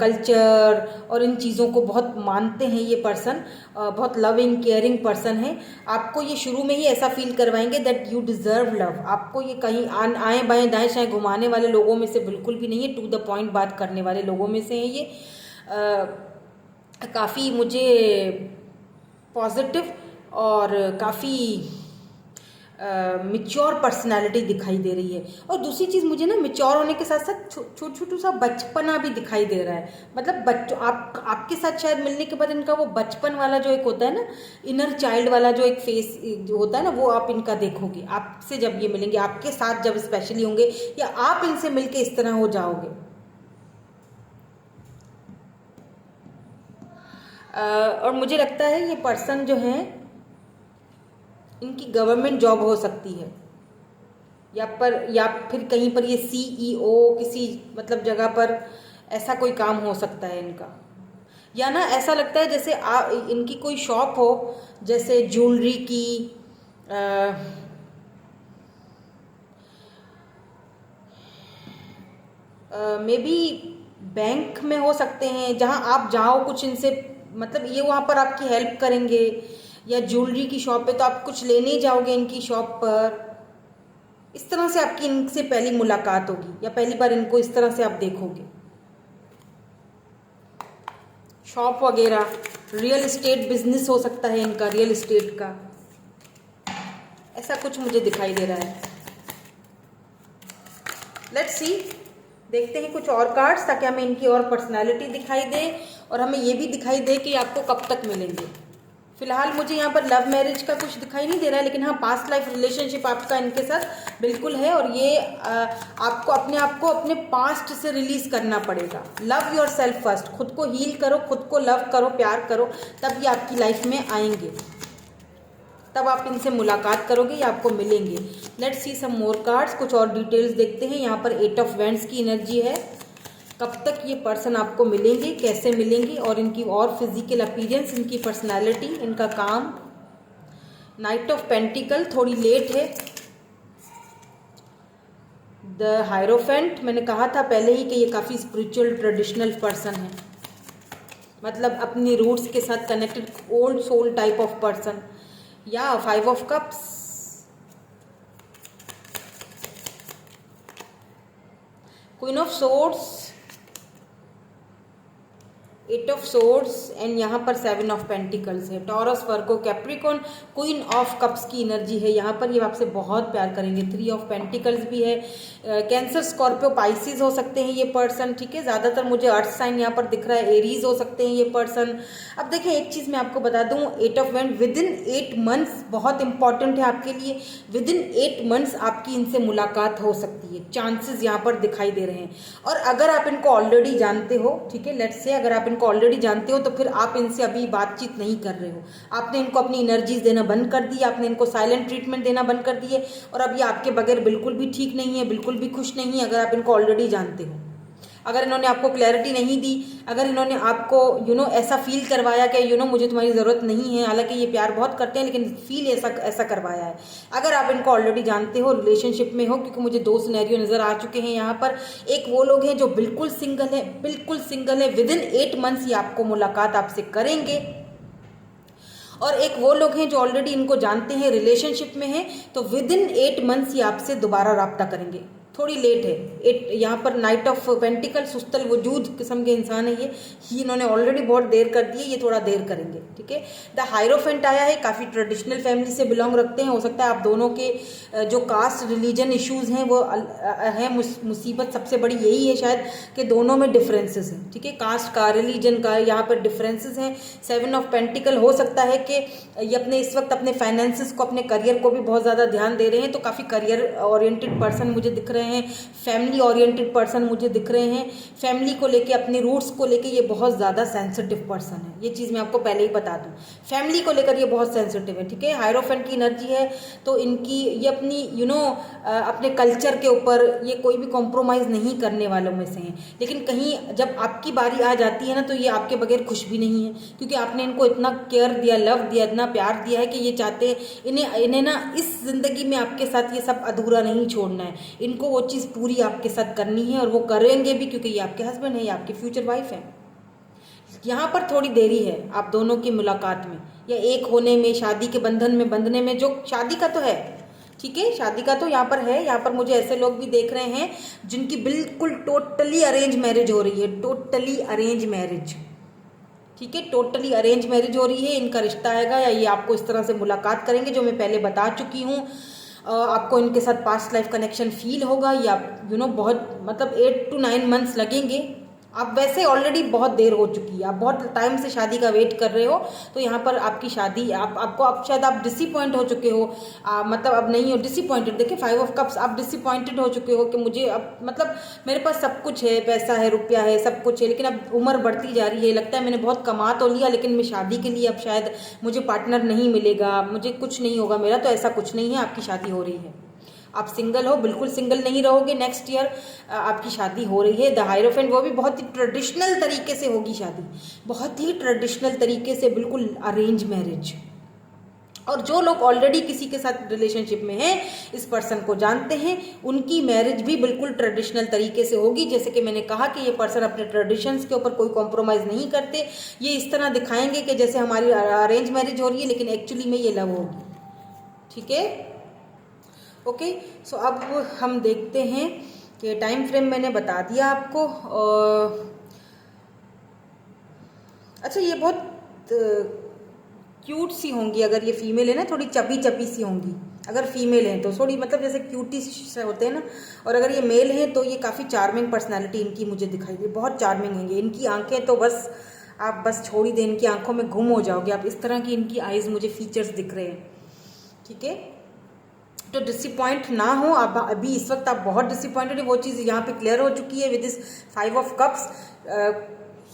S1: कल्चर और इन चीज़ों को बहुत मानते हैं ये पर्सन। बहुत लविंग केयरिंग पर्सन है। आपको ये शुरू में ही ऐसा फील करवाएंगे दैट यू डिज़र्व लव। आपको ये कहीं आए बाएं दाएं शाएं घुमाने वाले लोगों में से बिल्कुल भी नहीं है, टू द पॉइंट बात करने वाले लोगों में से है ये। काफ़ी मुझे पॉजिटिव और काफ़ी मिच्योर पर्सनालिटी दिखाई दे रही है। और दूसरी चीज़ मुझे ना मिच्योर होने के साथ साथ छोटू सा बचपना भी दिखाई दे रहा है। मतलब बच्चों आपके साथ शायद मिलने के बाद इनका वो बचपन वाला जो एक होता है ना, इनर चाइल्ड वाला जो एक फेस जो होता है ना, वो आप इनका देखोगे आपसे जब ये मिलेंगे, आपके साथ जब स्पेशली होंगे, या आप इनसे मिलके इस तरह हो जाओगे। और मुझे लगता है ये पर्सन जो है, इनकी गवर्नमेंट जॉब हो सकती है, या फिर कहीं पर ये CEO किसी मतलब जगह पर ऐसा कोई काम हो सकता है इनका। या ना ऐसा लगता है जैसे इनकी कोई शॉप हो, जैसे ज्वेलरी की, मे बी बैंक में हो सकते हैं, जहां आप जाओ कुछ इनसे, मतलब ये वहां पर आपकी हेल्प करेंगे। या ज्वेलरी की शॉप पे तो आप कुछ लेने जाओगे इनकी शॉप पर, इस तरह से आपकी इनसे पहली मुलाकात होगी, या पहली बार इनको इस तरह से आप देखोगे। शॉप वगैरह, रियल इस्टेट बिजनेस हो सकता है इनका, रियल इस्टेट का, ऐसा कुछ मुझे दिखाई दे रहा है। लेट्स सी, देखते हैं कुछ और कार्ड्स ताकि हमें इनकी और पर्सनालिटी दिखाई दे और हमें ये भी दिखाई दे कि आपको कब तक मिलेंगे। फिलहाल मुझे यहाँ पर लव मैरिज का कुछ दिखाई नहीं दे रहा है, लेकिन हाँ पास्ट लाइफ रिलेशनशिप आपका इनके साथ बिल्कुल है और ये आपको अपने आप को अपने पास्ट से रिलीज करना पड़ेगा। लव योर सेल्फ फर्स्ट, खुद को हील करो, खुद को लव करो, प्यार करो, तब ये आपकी लाइफ में आएंगे, तब आप इनसे मुलाकात करोगे या आपको मिलेंगे। Let's see some more cards, कुछ और डिटेल्स देखते हैं। यहाँ पर 8 ऑफ वैंड्स की एनर्जी है। कब तक ये पर्सन आपको मिलेंगे, कैसे मिलेंगे और इनकी और फिजिकल अपीयरेंस, इनकी पर्सनालिटी, इनका काम। नाइट ऑफ पेंटिकल थोड़ी लेट है। द हायरोफेंट, मैंने कहा था पहले ही कि ये काफ़ी स्पिरिचुअल ट्रेडिशनल पर्सन है, मतलब अपनी रूट्स के साथ connected, old soul type of person. या 5 of cups, queen of swords, 8 of swords and यहाँ पर 7 ऑफ पेंटिकल्स है। Taurus, Virgo, Capricorn, queen of cups की एनर्जी है यहाँ पर। ये आपसे बहुत प्यार करेंगे। 3 ऑफ पेंटिकल्स भी है। कैंसर, स्कॉर्पियो, पाइसिस हो सकते हैं ये पर्सन, ठीक है। ज़्यादातर मुझे अर्थ साइन यहाँ पर दिख रहा है, एरीज हो सकते हैं ये पर्सन। अब देखिए एक चीज़ मैं आपको बता दूँ, 8 of wand, with in 8 months बहुत इंपॉर्टेंट है आपके लिए। विद इन 8 मंथ्स आपकी इनसे मुलाकात हो सकती है, चांसेस यहाँ पर दिखाई दे रहे हैं। और अगर आप इनको ऑलरेडी जानते हो, ठीक है, लेट्स से अगर आप इनको ऑलरेडी जानते हो तो फिर आप इनसे अभी बातचीत नहीं कर रहे हो, आपने इनको अपनी एनर्जीज देना बंद कर दी, आपने इनको साइलेंट ट्रीटमेंट देना बंद कर दिए और अब ये आपके बगैर बिल्कुल भी ठीक नहीं है, बिल्कुल भी खुश नहीं है। अगर आप इनको ऑलरेडी जानते हो, अगर इन्होंने आपको क्लैरिटी नहीं दी, अगर इन्होंने आपको ऐसा फील करवाया कि मुझे तुम्हारी ज़रूरत नहीं है, हालांकि ये प्यार बहुत करते हैं लेकिन फील ऐसा करवाया है। अगर आप इनको ऑलरेडी जानते हो, रिलेशनशिप में हो, क्योंकि मुझे 2 सिनेरियो नज़र आ चुके हैं यहाँ पर। एक वो लोग हैं जो बिल्कुल सिंगल है, बिल्कुल सिंगल है, विद इन 8 मंथ्स ये आपको मुलाकात आपसे करेंगे। और एक वो लोग हैं जो ऑलरेडी इनको जानते हैं, रिलेशनशिप में हैं, तो विद इन 8 मंथ्स ये आपसे दोबारा रब्ता करेंगे। थोड़ी लेट है। यहाँ पर नाइट ऑफ पेंटिकल, सुस्तल वजूद किस्म के इंसान है ये, इन्होंने ऑलरेडी बहुत देर कर दी है, ये थोड़ा देर करेंगे, ठीक है। द हायरोफेंट आया है, काफ़ी ट्रेडिशनल फैमिली से बिलोंग रखते हैं। हो सकता है आप दोनों के जो कास्ट रिलीजन इश्यूज़ हैं वो हैं। मुसीबत सबसे बड़ी यही है शायद कि दोनों में डिफरेंसेस हैं, ठीक है, कास्ट का, रिलीजन का, यहाँ पर डिफरेंसेस हैं। 7 ऑफ पेंटिकल, हो सकता है कि ये अपने इस वक्त अपने फाइनेंसिस को, अपने करियर को भी बहुत ज़्यादा ध्यान दे रहे हैं, तो काफ़ी करियर ओरिएंटेड पर्सन मुझे दिख रहे हैं, फैमिली ओरिएंटेड पर्सन मुझे दिख रहे हैं। फैमिली को लेके, अपनी रूट्स को लेके ये बहुत ज़्यादा सेंसिटिव पर्सन है, ये चीज़ मैं आपको पहले ही बता दूं। फैमिली को लेकर ये बहुत सेंसिटिव है, ठीक है। हायरोफेंट की एनर्जी है, तो इनकी ये अपनी अपने कल्चर के ऊपर ये कोई भी कॉम्प्रोमाइज़ नहीं करने वालों में से हैं। लेकिन कहीं जब आपकी बारी आ जाती है ना, तो ये आपके बगैर खुश भी नहीं है, क्योंकि आपने इनको इतना केयर दिया, लव दिया, इतना प्यार दिया है कि ये चाहते हैं इन्हें ना इस ज़िंदगी में आपके साथ ये सब अधूरा नहीं छोड़ना है, इनको वो चीज़ पूरी आपके साथ करनी है और वो करेंगे भी, क्योंकि ये आपके हस्बैंड है, ये आपकी फ्यूचर वाइफ है। यहाँ पर थोड़ी देरी है आप दोनों की मुलाकात में या एक होने में, शादी के बंधन में बंधने में। जो शादी का तो है, ठीक है, शादी का तो यहाँ पर है। यहाँ पर मुझे ऐसे लोग भी देख रहे हैं जिनकी बिल्कुल टोटली अरेंज मैरिज हो रही है, टोटली अरेंज मैरिज, ठीक है, टोटली अरेंज मैरिज हो रही है। इनका रिश्ता आएगा या ये आपको इस तरह से मुलाकात करेंगे, जो मैं पहले बता चुकी हूँ। आपको इनके साथ पास्ट लाइफ कनेक्शन फील होगा, या बहुत मतलब 8 to 9 मंथ्स लगेंगे। आप वैसे ऑलरेडी बहुत देर हो चुकी है, आप बहुत टाइम से शादी का वेट कर रहे हो, तो यहाँ पर आपकी शादी आपको अब शायद आप डिसअपॉइंट हो चुके हो, मतलब अब नहीं हो डिसअपॉइंटेड। देखिए 5 ऑफ कप्स, आप डिसअपॉइंटेड हो चुके हो कि मुझे अब मतलब मेरे पास सब कुछ है, पैसा है, रुपया है, सब कुछ है, लेकिन अब उम्र बढ़ती जा रही है, लगता है मैंने बहुत कमा तो लिया, लेकिन मैं शादी के लिए अब शायद मुझे पार्टनर नहीं मिलेगा, मुझे कुछ नहीं होगा मेरा। तो ऐसा कुछ नहीं है, आपकी शादी हो रही है। आप सिंगल हो, बिल्कुल सिंगल नहीं रहोगे, नेक्स्ट ईयर आपकी शादी हो रही है। द हायरोफेंट, वो भी बहुत ही ट्रेडिशनल तरीके से होगी शादी, बहुत ही ट्रेडिशनल तरीके से, बिल्कुल अरेंज मैरिज। और जो लोग ऑलरेडी किसी के साथ रिलेशनशिप में हैं, इस पर्सन को जानते हैं, उनकी मैरिज भी बिल्कुल ट्रेडिशनल तरीके से होगी। जैसे कि मैंने कहा कि ये पर्सन अपने ट्रेडिशंस के ऊपर कोई कॉम्प्रोमाइज़ नहीं करते, ये इस तरह दिखाएंगे कि जैसे हमारी अरेंज मैरिज हो रही है, लेकिन एक्चुअली में ये लव होगी, ठीक है। ओके, सो अब हम देखते हैं कि टाइम फ्रेम मैंने बता दिया आपको। अच्छा ये बहुत क्यूट सी होंगी, अगर ये फीमेल है ना थोड़ी चपी चपी सी होंगी, अगर फीमेल है तो थोड़ी मतलब जैसे क्यूटी से होते हैं ना, और अगर ये मेल है तो ये काफ़ी चार्मिंग पर्सनालिटी इनकी मुझे दिखाई दी, बहुत चार्मिंग होंगी। इनकी आंखें तो बस आप बस छोड़ ही दें, इनकी आंखों में गुम हो जाओगे आप, इस तरह की इनकी आईज मुझे फीचर्स दिख रहे हैं। ठीक है, तो डिसअपॉइंट ना हो आप अभी, इस वक्त आप बहुत डिसअपॉइंटेड है, वो चीज़ यहाँ पे क्लियर हो चुकी है विद दिस 5 ऑफ कप्स।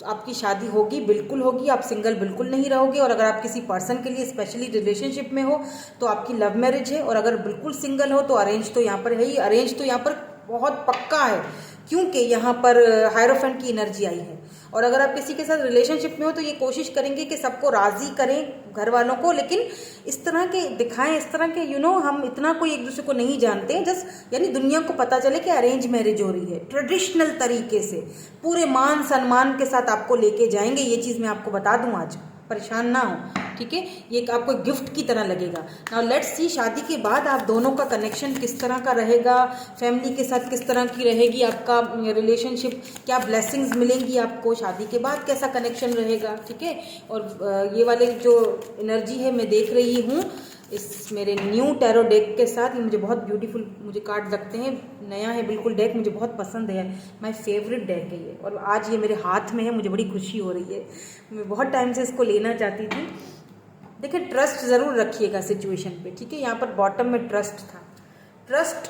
S1: आपकी शादी होगी, बिल्कुल होगी, आप सिंगल बिल्कुल नहीं रहोगे। और अगर आप किसी पर्सन के लिए स्पेशली रिलेशनशिप में हो तो आपकी लव मैरिज है, और अगर बिल्कुल सिंगल हो तो अरेंज तो यहाँ पर है ही, अरेंज तो यहाँ पर बहुत पक्का है, क्योंकि यहाँ पर हायरोफेंट की एनर्जी आई है। और अगर आप किसी के साथ रिलेशनशिप में हो तो ये कोशिश करेंगे कि सबको राजी करें, घर वालों को, लेकिन इस तरह के दिखाएं, इस तरह के हम इतना कोई एक दूसरे को नहीं जानते हैं, जस्ट यानी दुनिया को पता चले कि अरेंज मैरिज हो रही है ट्रेडिशनल तरीके से, पूरे मान सम्मान के साथ आपको लेके जाएंगे। ये चीज़ मैं आपको बता दूं आज, परेशान ना हो। ठीक है, ये आपको गिफ्ट की तरह लगेगा। नाउ लेट्स सी शादी के बाद आप दोनों का कनेक्शन किस तरह का रहेगा, फैमिली के साथ किस तरह की रहेगी आपका रिलेशनशिप, क्या ब्लेसिंग्स मिलेंगी आपको, शादी के बाद कैसा कनेक्शन रहेगा। ठीक है, और ये वाले जो एनर्जी है मैं देख रही हूँ इस मेरे न्यू टैरो डेक के साथ, ये मुझे बहुत ब्यूटीफुल मुझे कार्ड लगते हैं, नया है बिल्कुल डेक, मुझे बहुत पसंद है, माय फेवरेट डेक है ये, और आज ये मेरे हाथ में है, मुझे बड़ी खुशी हो रही है, मैं बहुत टाइम से इसको लेना चाहती थी। देखिए ट्रस्ट ज़रूर रखिएगा सिचुएशन पे। ठीक है, यहाँ पर बॉटम में ट्रस्ट था, ट्रस्ट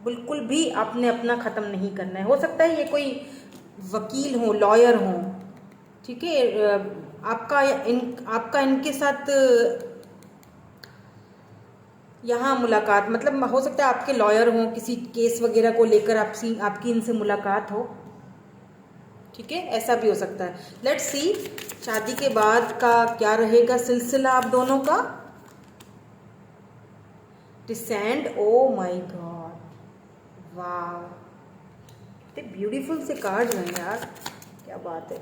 S1: बिल्कुल भी आपने अपना ख़त्म नहीं करना है। हो सकता है ये कोई वकील हो, लॉयर हो, ठीक है, आपका इनके साथ यहाँ मुलाकात, मतलब हो सकता है आपके लॉयर हो, किसी केस वगैरह को लेकर आपकी इनसे मुलाकात हो। ठीक है, ऐसा भी हो सकता है। लेट्स सी शादी के बाद का क्या रहेगा सिलसिला आप दोनों का। डिसेंड, ओ माय गॉड, वाह, कितने ब्यूटीफुल से कार्ड हैं यार, क्या बात है।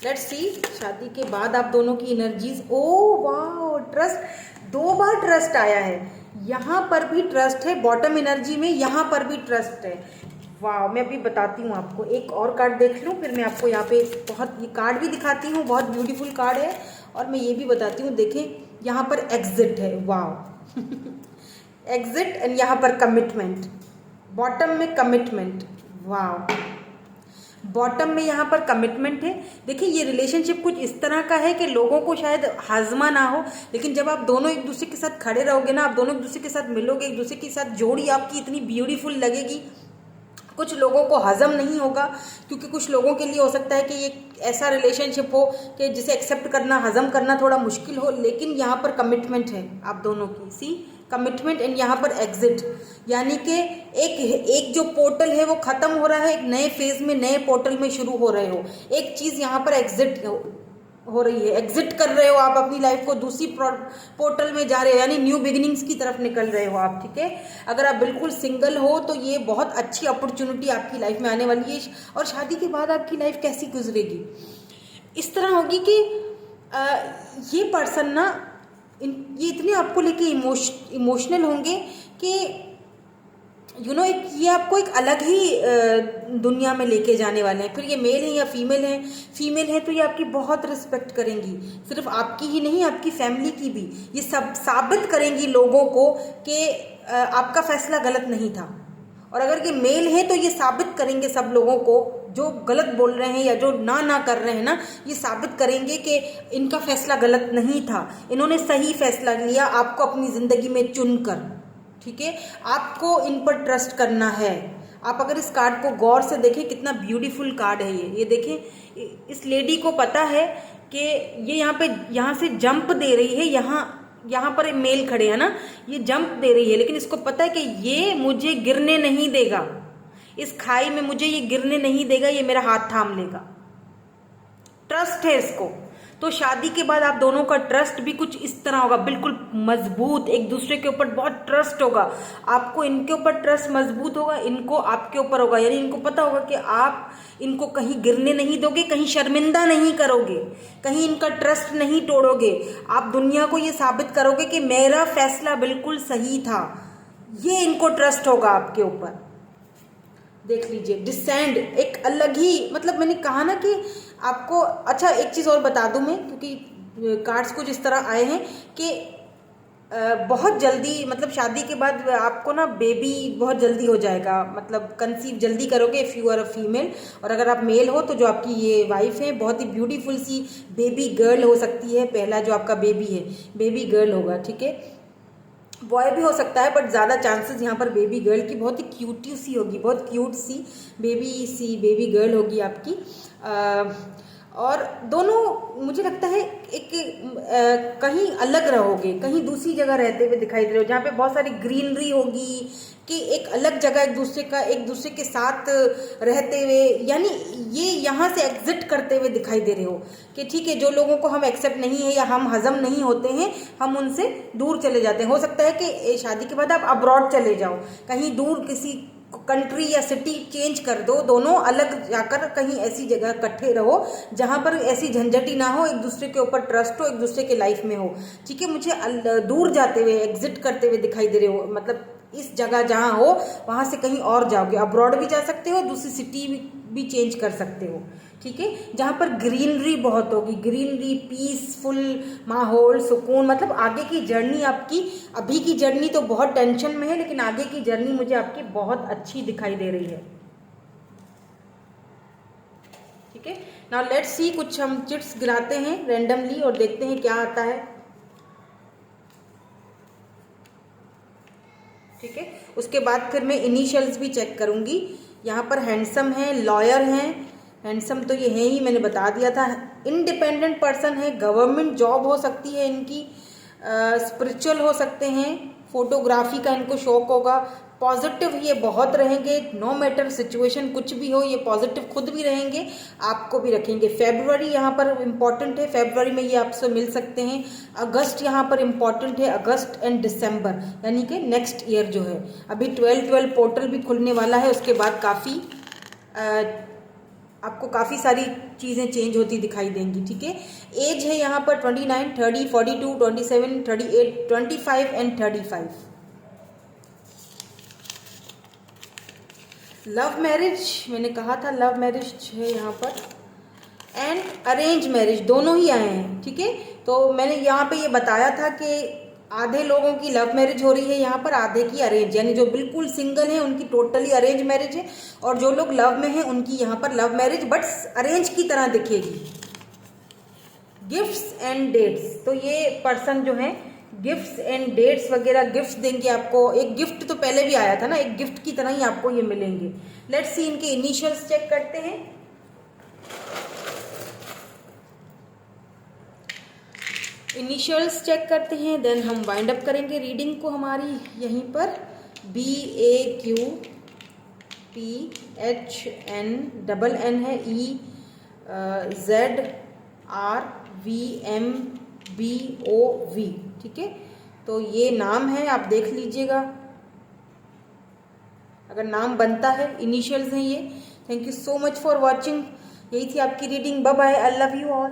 S1: लेट्स सी शादी के बाद आप दोनों की एनर्जीज, ओ वाह, ट्रस्ट, 2 बार ट्रस्ट आया है, यहाँ पर भी ट्रस्ट है, बॉटम एनर्जी में यहाँ पर भी ट्रस्ट है। वाह, मैं अभी बताती हूँ आपको, एक और कार्ड देख लूँ फिर मैं आपको यहाँ पे बहुत ये कार्ड भी दिखाती हूँ, बहुत ब्यूटीफुल कार्ड है, और मैं ये भी बताती हूँ। देखें यहाँ पर एग्जिट है, वाह एग्जिट, एंड यहाँ पर कमिटमेंट, बॉटम में कमिटमेंट, वाह, बॉटम में यहाँ पर कमिटमेंट है। देखिए ये रिलेशनशिप कुछ इस तरह का है कि लोगों को शायद हाजमा ना हो, लेकिन जब आप दोनों एक दूसरे के साथ खड़े रहोगे ना, आप दोनों एक दूसरे के साथ मिलोगे, एक दूसरे के साथ जोड़ी आपकी इतनी ब्यूटीफुल लगेगी, कुछ लोगों को हजम नहीं होगा, क्योंकि कुछ लोगों के लिए हो सकता है कि ये ऐसा रिलेशनशिप हो कि जिसे एक्सेप्ट करना, हजम करना थोड़ा मुश्किल हो, लेकिन यहाँ पर कमिटमेंट है आप दोनों की, सी कमिटमेंट, एंड यहाँ पर एग्जिट, यानी कि एक जो पोर्टल है वो खत्म हो रहा है, एक नए फेज में, नए पोर्टल में शुरू हो रहे हो, एक चीज़ यहाँ पर एग्जिट हो रही है, एग्जिट कर रहे हो आप अपनी लाइफ को, दूसरी पोर्टल में जा रहे हो, यानी न्यू बिगिनिंग्स की तरफ निकल रहे हो आप। ठीक है, अगर आप बिल्कुल सिंगल हो तो ये बहुत अच्छी अपॉर्चुनिटी आपकी लाइफ में आने वाली है। और शादी के बाद आपकी लाइफ कैसी गुजरेगी, इस तरह होगी कि ये पर्सन ना ये इतने आपको लेके इमोशनल होंगे कि ये आपको एक अलग ही दुनिया में लेके जाने वाले हैं। फिर ये मेल है या फीमेल है तो ये आपकी बहुत रिस्पेक्ट करेंगी, सिर्फ आपकी ही नहीं, आपकी फैमिली की भी। ये सब साबित करेंगी लोगों को कि आपका फैसला गलत नहीं था। और अगर ये मेल है तो ये साबित करेंगे सब लोगों को, जो गलत बोल रहे हैं या जो ना कर रहे हैं ना, ये साबित करेंगे कि इनका फैसला गलत नहीं था, इन्होंने सही फैसला लिया आपको अपनी ज़िंदगी में चुनकर। ठीक है, आपको इन पर ट्रस्ट करना है। आप अगर इस कार्ड को गौर से देखें, कितना ब्यूटीफुल कार्ड है ये देखें, इस लेडी को पता है कि ये यहाँ से जंप दे रही है, यहाँ पर मेल खड़े हैं ना, ये जंप दे रही है, लेकिन इसको पता है कि ये मुझे गिरने नहीं देगा, इस खाई में मुझे ये गिरने नहीं देगा, ये मेरा हाथ थाम लेगा। ट्रस्ट है इसको। तो शादी के बाद आप दोनों का ट्रस्ट भी कुछ इस तरह होगा, बिल्कुल मजबूत, एक दूसरे के ऊपर बहुत ट्रस्ट होगा, आपको इनके ऊपर ट्रस्ट मजबूत होगा, इनको आपके ऊपर होगा, यानी इनको पता होगा कि आप इनको कहीं गिरने नहीं दोगे, कहीं शर्मिंदा नहीं करोगे, कहीं इनका ट्रस्ट नहीं तोड़ोगे। आप दुनिया को ये साबित करोगे कि मेरा फैसला बिल्कुल सही था, ये इनको ट्रस्ट होगा आपके ऊपर। देख लीजिए, डिसेंड एक अलग ही, मतलब मैंने कहा ना कि आपको अच्छा एक चीज़ और बता दूं मैं, क्योंकि कार्ड्स कुछ इस तरह आए हैं कि बहुत जल्दी, मतलब शादी के बाद आपको ना बेबी बहुत जल्दी हो जाएगा, मतलब कंसीव जल्दी करोगे if you are a female. और अगर आप मेल हो तो जो आपकी ये वाइफ है बहुत ही ब्यूटीफुल सी बेबी गर्ल हो सकती है। पहला जो आपका बेबी है बेबी गर्ल होगा, ठीक है। बॉय भी हो सकता है बट ज़्यादा चांसेस यहाँ पर बेबी गर्ल की, बहुत ही क्यूटी सी होगी, बहुत क्यूट सी बेबी गर्ल होगी आपकी। और दोनों मुझे लगता है एक कहीं अलग रहोगे, कहीं दूसरी जगह रहते हुए दिखाई दे रहे हो, जहाँ पे बहुत सारी ग्रीनरी होगी, कि एक अलग जगह एक दूसरे के साथ रहते हुए, यानी ये यहाँ से एग्जिट करते हुए दिखाई दे रहे हो कि ठीक है, जो लोगों को हम एक्सेप्ट नहीं है या हम हजम नहीं होते हैं हम उनसे दूर चले जाते हैं। हो सकता है कि शादी के बाद आप अब्रॉड चले जाओ, कहीं दूर किसी कंट्री या सिटी चेंज कर दो, दोनों अलग जाकर कहीं ऐसी जगह इकट्ठे रहो जहाँ पर ऐसी झंझट ही ना हो, एक दूसरे के ऊपर ट्रस्ट हो, एक दूसरे के लाइफ में हो, ठीक है। मुझे दूर जाते हुए एग्जिट करते हुए दिखाई दे रहे हो, मतलब इस जगह जहाँ हो वहाँ से कहीं और जाओगे, अब्रॉड भी जा सकते हो, दूसरी सिटी भी चेंज कर सकते हो, ठीक है। जहाँ पर ग्रीनरी बहुत होगी, ग्रीनरी, पीसफुल माहौल, सुकून, मतलब आगे की जर्नी आपकी, अभी की जर्नी तो बहुत टेंशन में है लेकिन आगे की जर्नी मुझे आपकी बहुत अच्छी दिखाई दे रही है, ठीक है। नाउ लेट्स सी, कुछ हम चिट्स गिराते हैं रैंडमली और देखते हैं क्या आता है, ठीक है। उसके बाद फिर मैं इनिशियल्स भी चेक करूंगी। यहाँ पर हैंडसम है, लॉयर हैं, हैंडसम तो ये है ही, मैंने बता दिया था। इंडिपेंडेंट पर्सन है, गवर्नमेंट जॉब हो सकती है इनकी, स्पिरिचुअल हो सकते हैं, फोटोग्राफी का इनको शौक होगा, पॉजिटिव ये बहुत रहेंगे, नो मैटर सिचुएशन कुछ भी हो ये पॉजिटिव खुद भी रहेंगे, आपको भी रखेंगे। फेब्रुवरी यहाँ पर इम्पॉर्टेंट है, फेब्रुवरी में ये आपसे मिल सकते हैं। अगस्त यहाँ पर इम्पॉर्टेंट है, अगस्त एंड दिसंबर, यानी कि नेक्स्ट ईयर जो है, अभी 12 पोर्टल भी खुलने वाला है, उसके बाद काफ़ी आपको काफ़ी सारी चीज़ें चेंज होती दिखाई देंगी, ठीक है। एज है यहाँ पर 29, 30, 42, 27, 38, 25 एंड 35। लव मैरिज, मैंने कहा था लव मैरिज है यहाँ पर, एंड अरेंज मैरिज दोनों ही आए हैं, ठीक है। तो मैंने यहाँ पे ये बताया था कि आधे लोगों की लव मैरिज हो रही है यहाँ पर, आधे की अरेंज, यानी जो बिल्कुल सिंगल है उनकी टोटली अरेंज मैरिज है, और जो लोग लव में हैं उनकी यहाँ पर लव मैरिज बट अरेंज की तरह दिखेगी। गिफ्ट्स एंड डेट्स, तो ये पर्सन जो है गिफ्ट्स एंड डेट्स वगैरह गिफ्ट्स देंगे आपको। एक गिफ्ट तो पहले भी आया था ना, एक गिफ्ट की तरह ही आपको ये मिलेंगे। लेट्स सी, इनके इनिशियल्स चेक करते हैं। इनिशियल्स चेक करते हैं, देन हम वाइंड अप करेंगे रीडिंग को हमारी यहीं पर। BAQPHN है, EZRVMBOV, ठीक है। तो ये नाम है, आप देख लीजिएगा अगर नाम बनता है, इनिशियल्स हैं ये। Thank you so much for watching, यही थी आपकी reading. Bye bye, I love you all.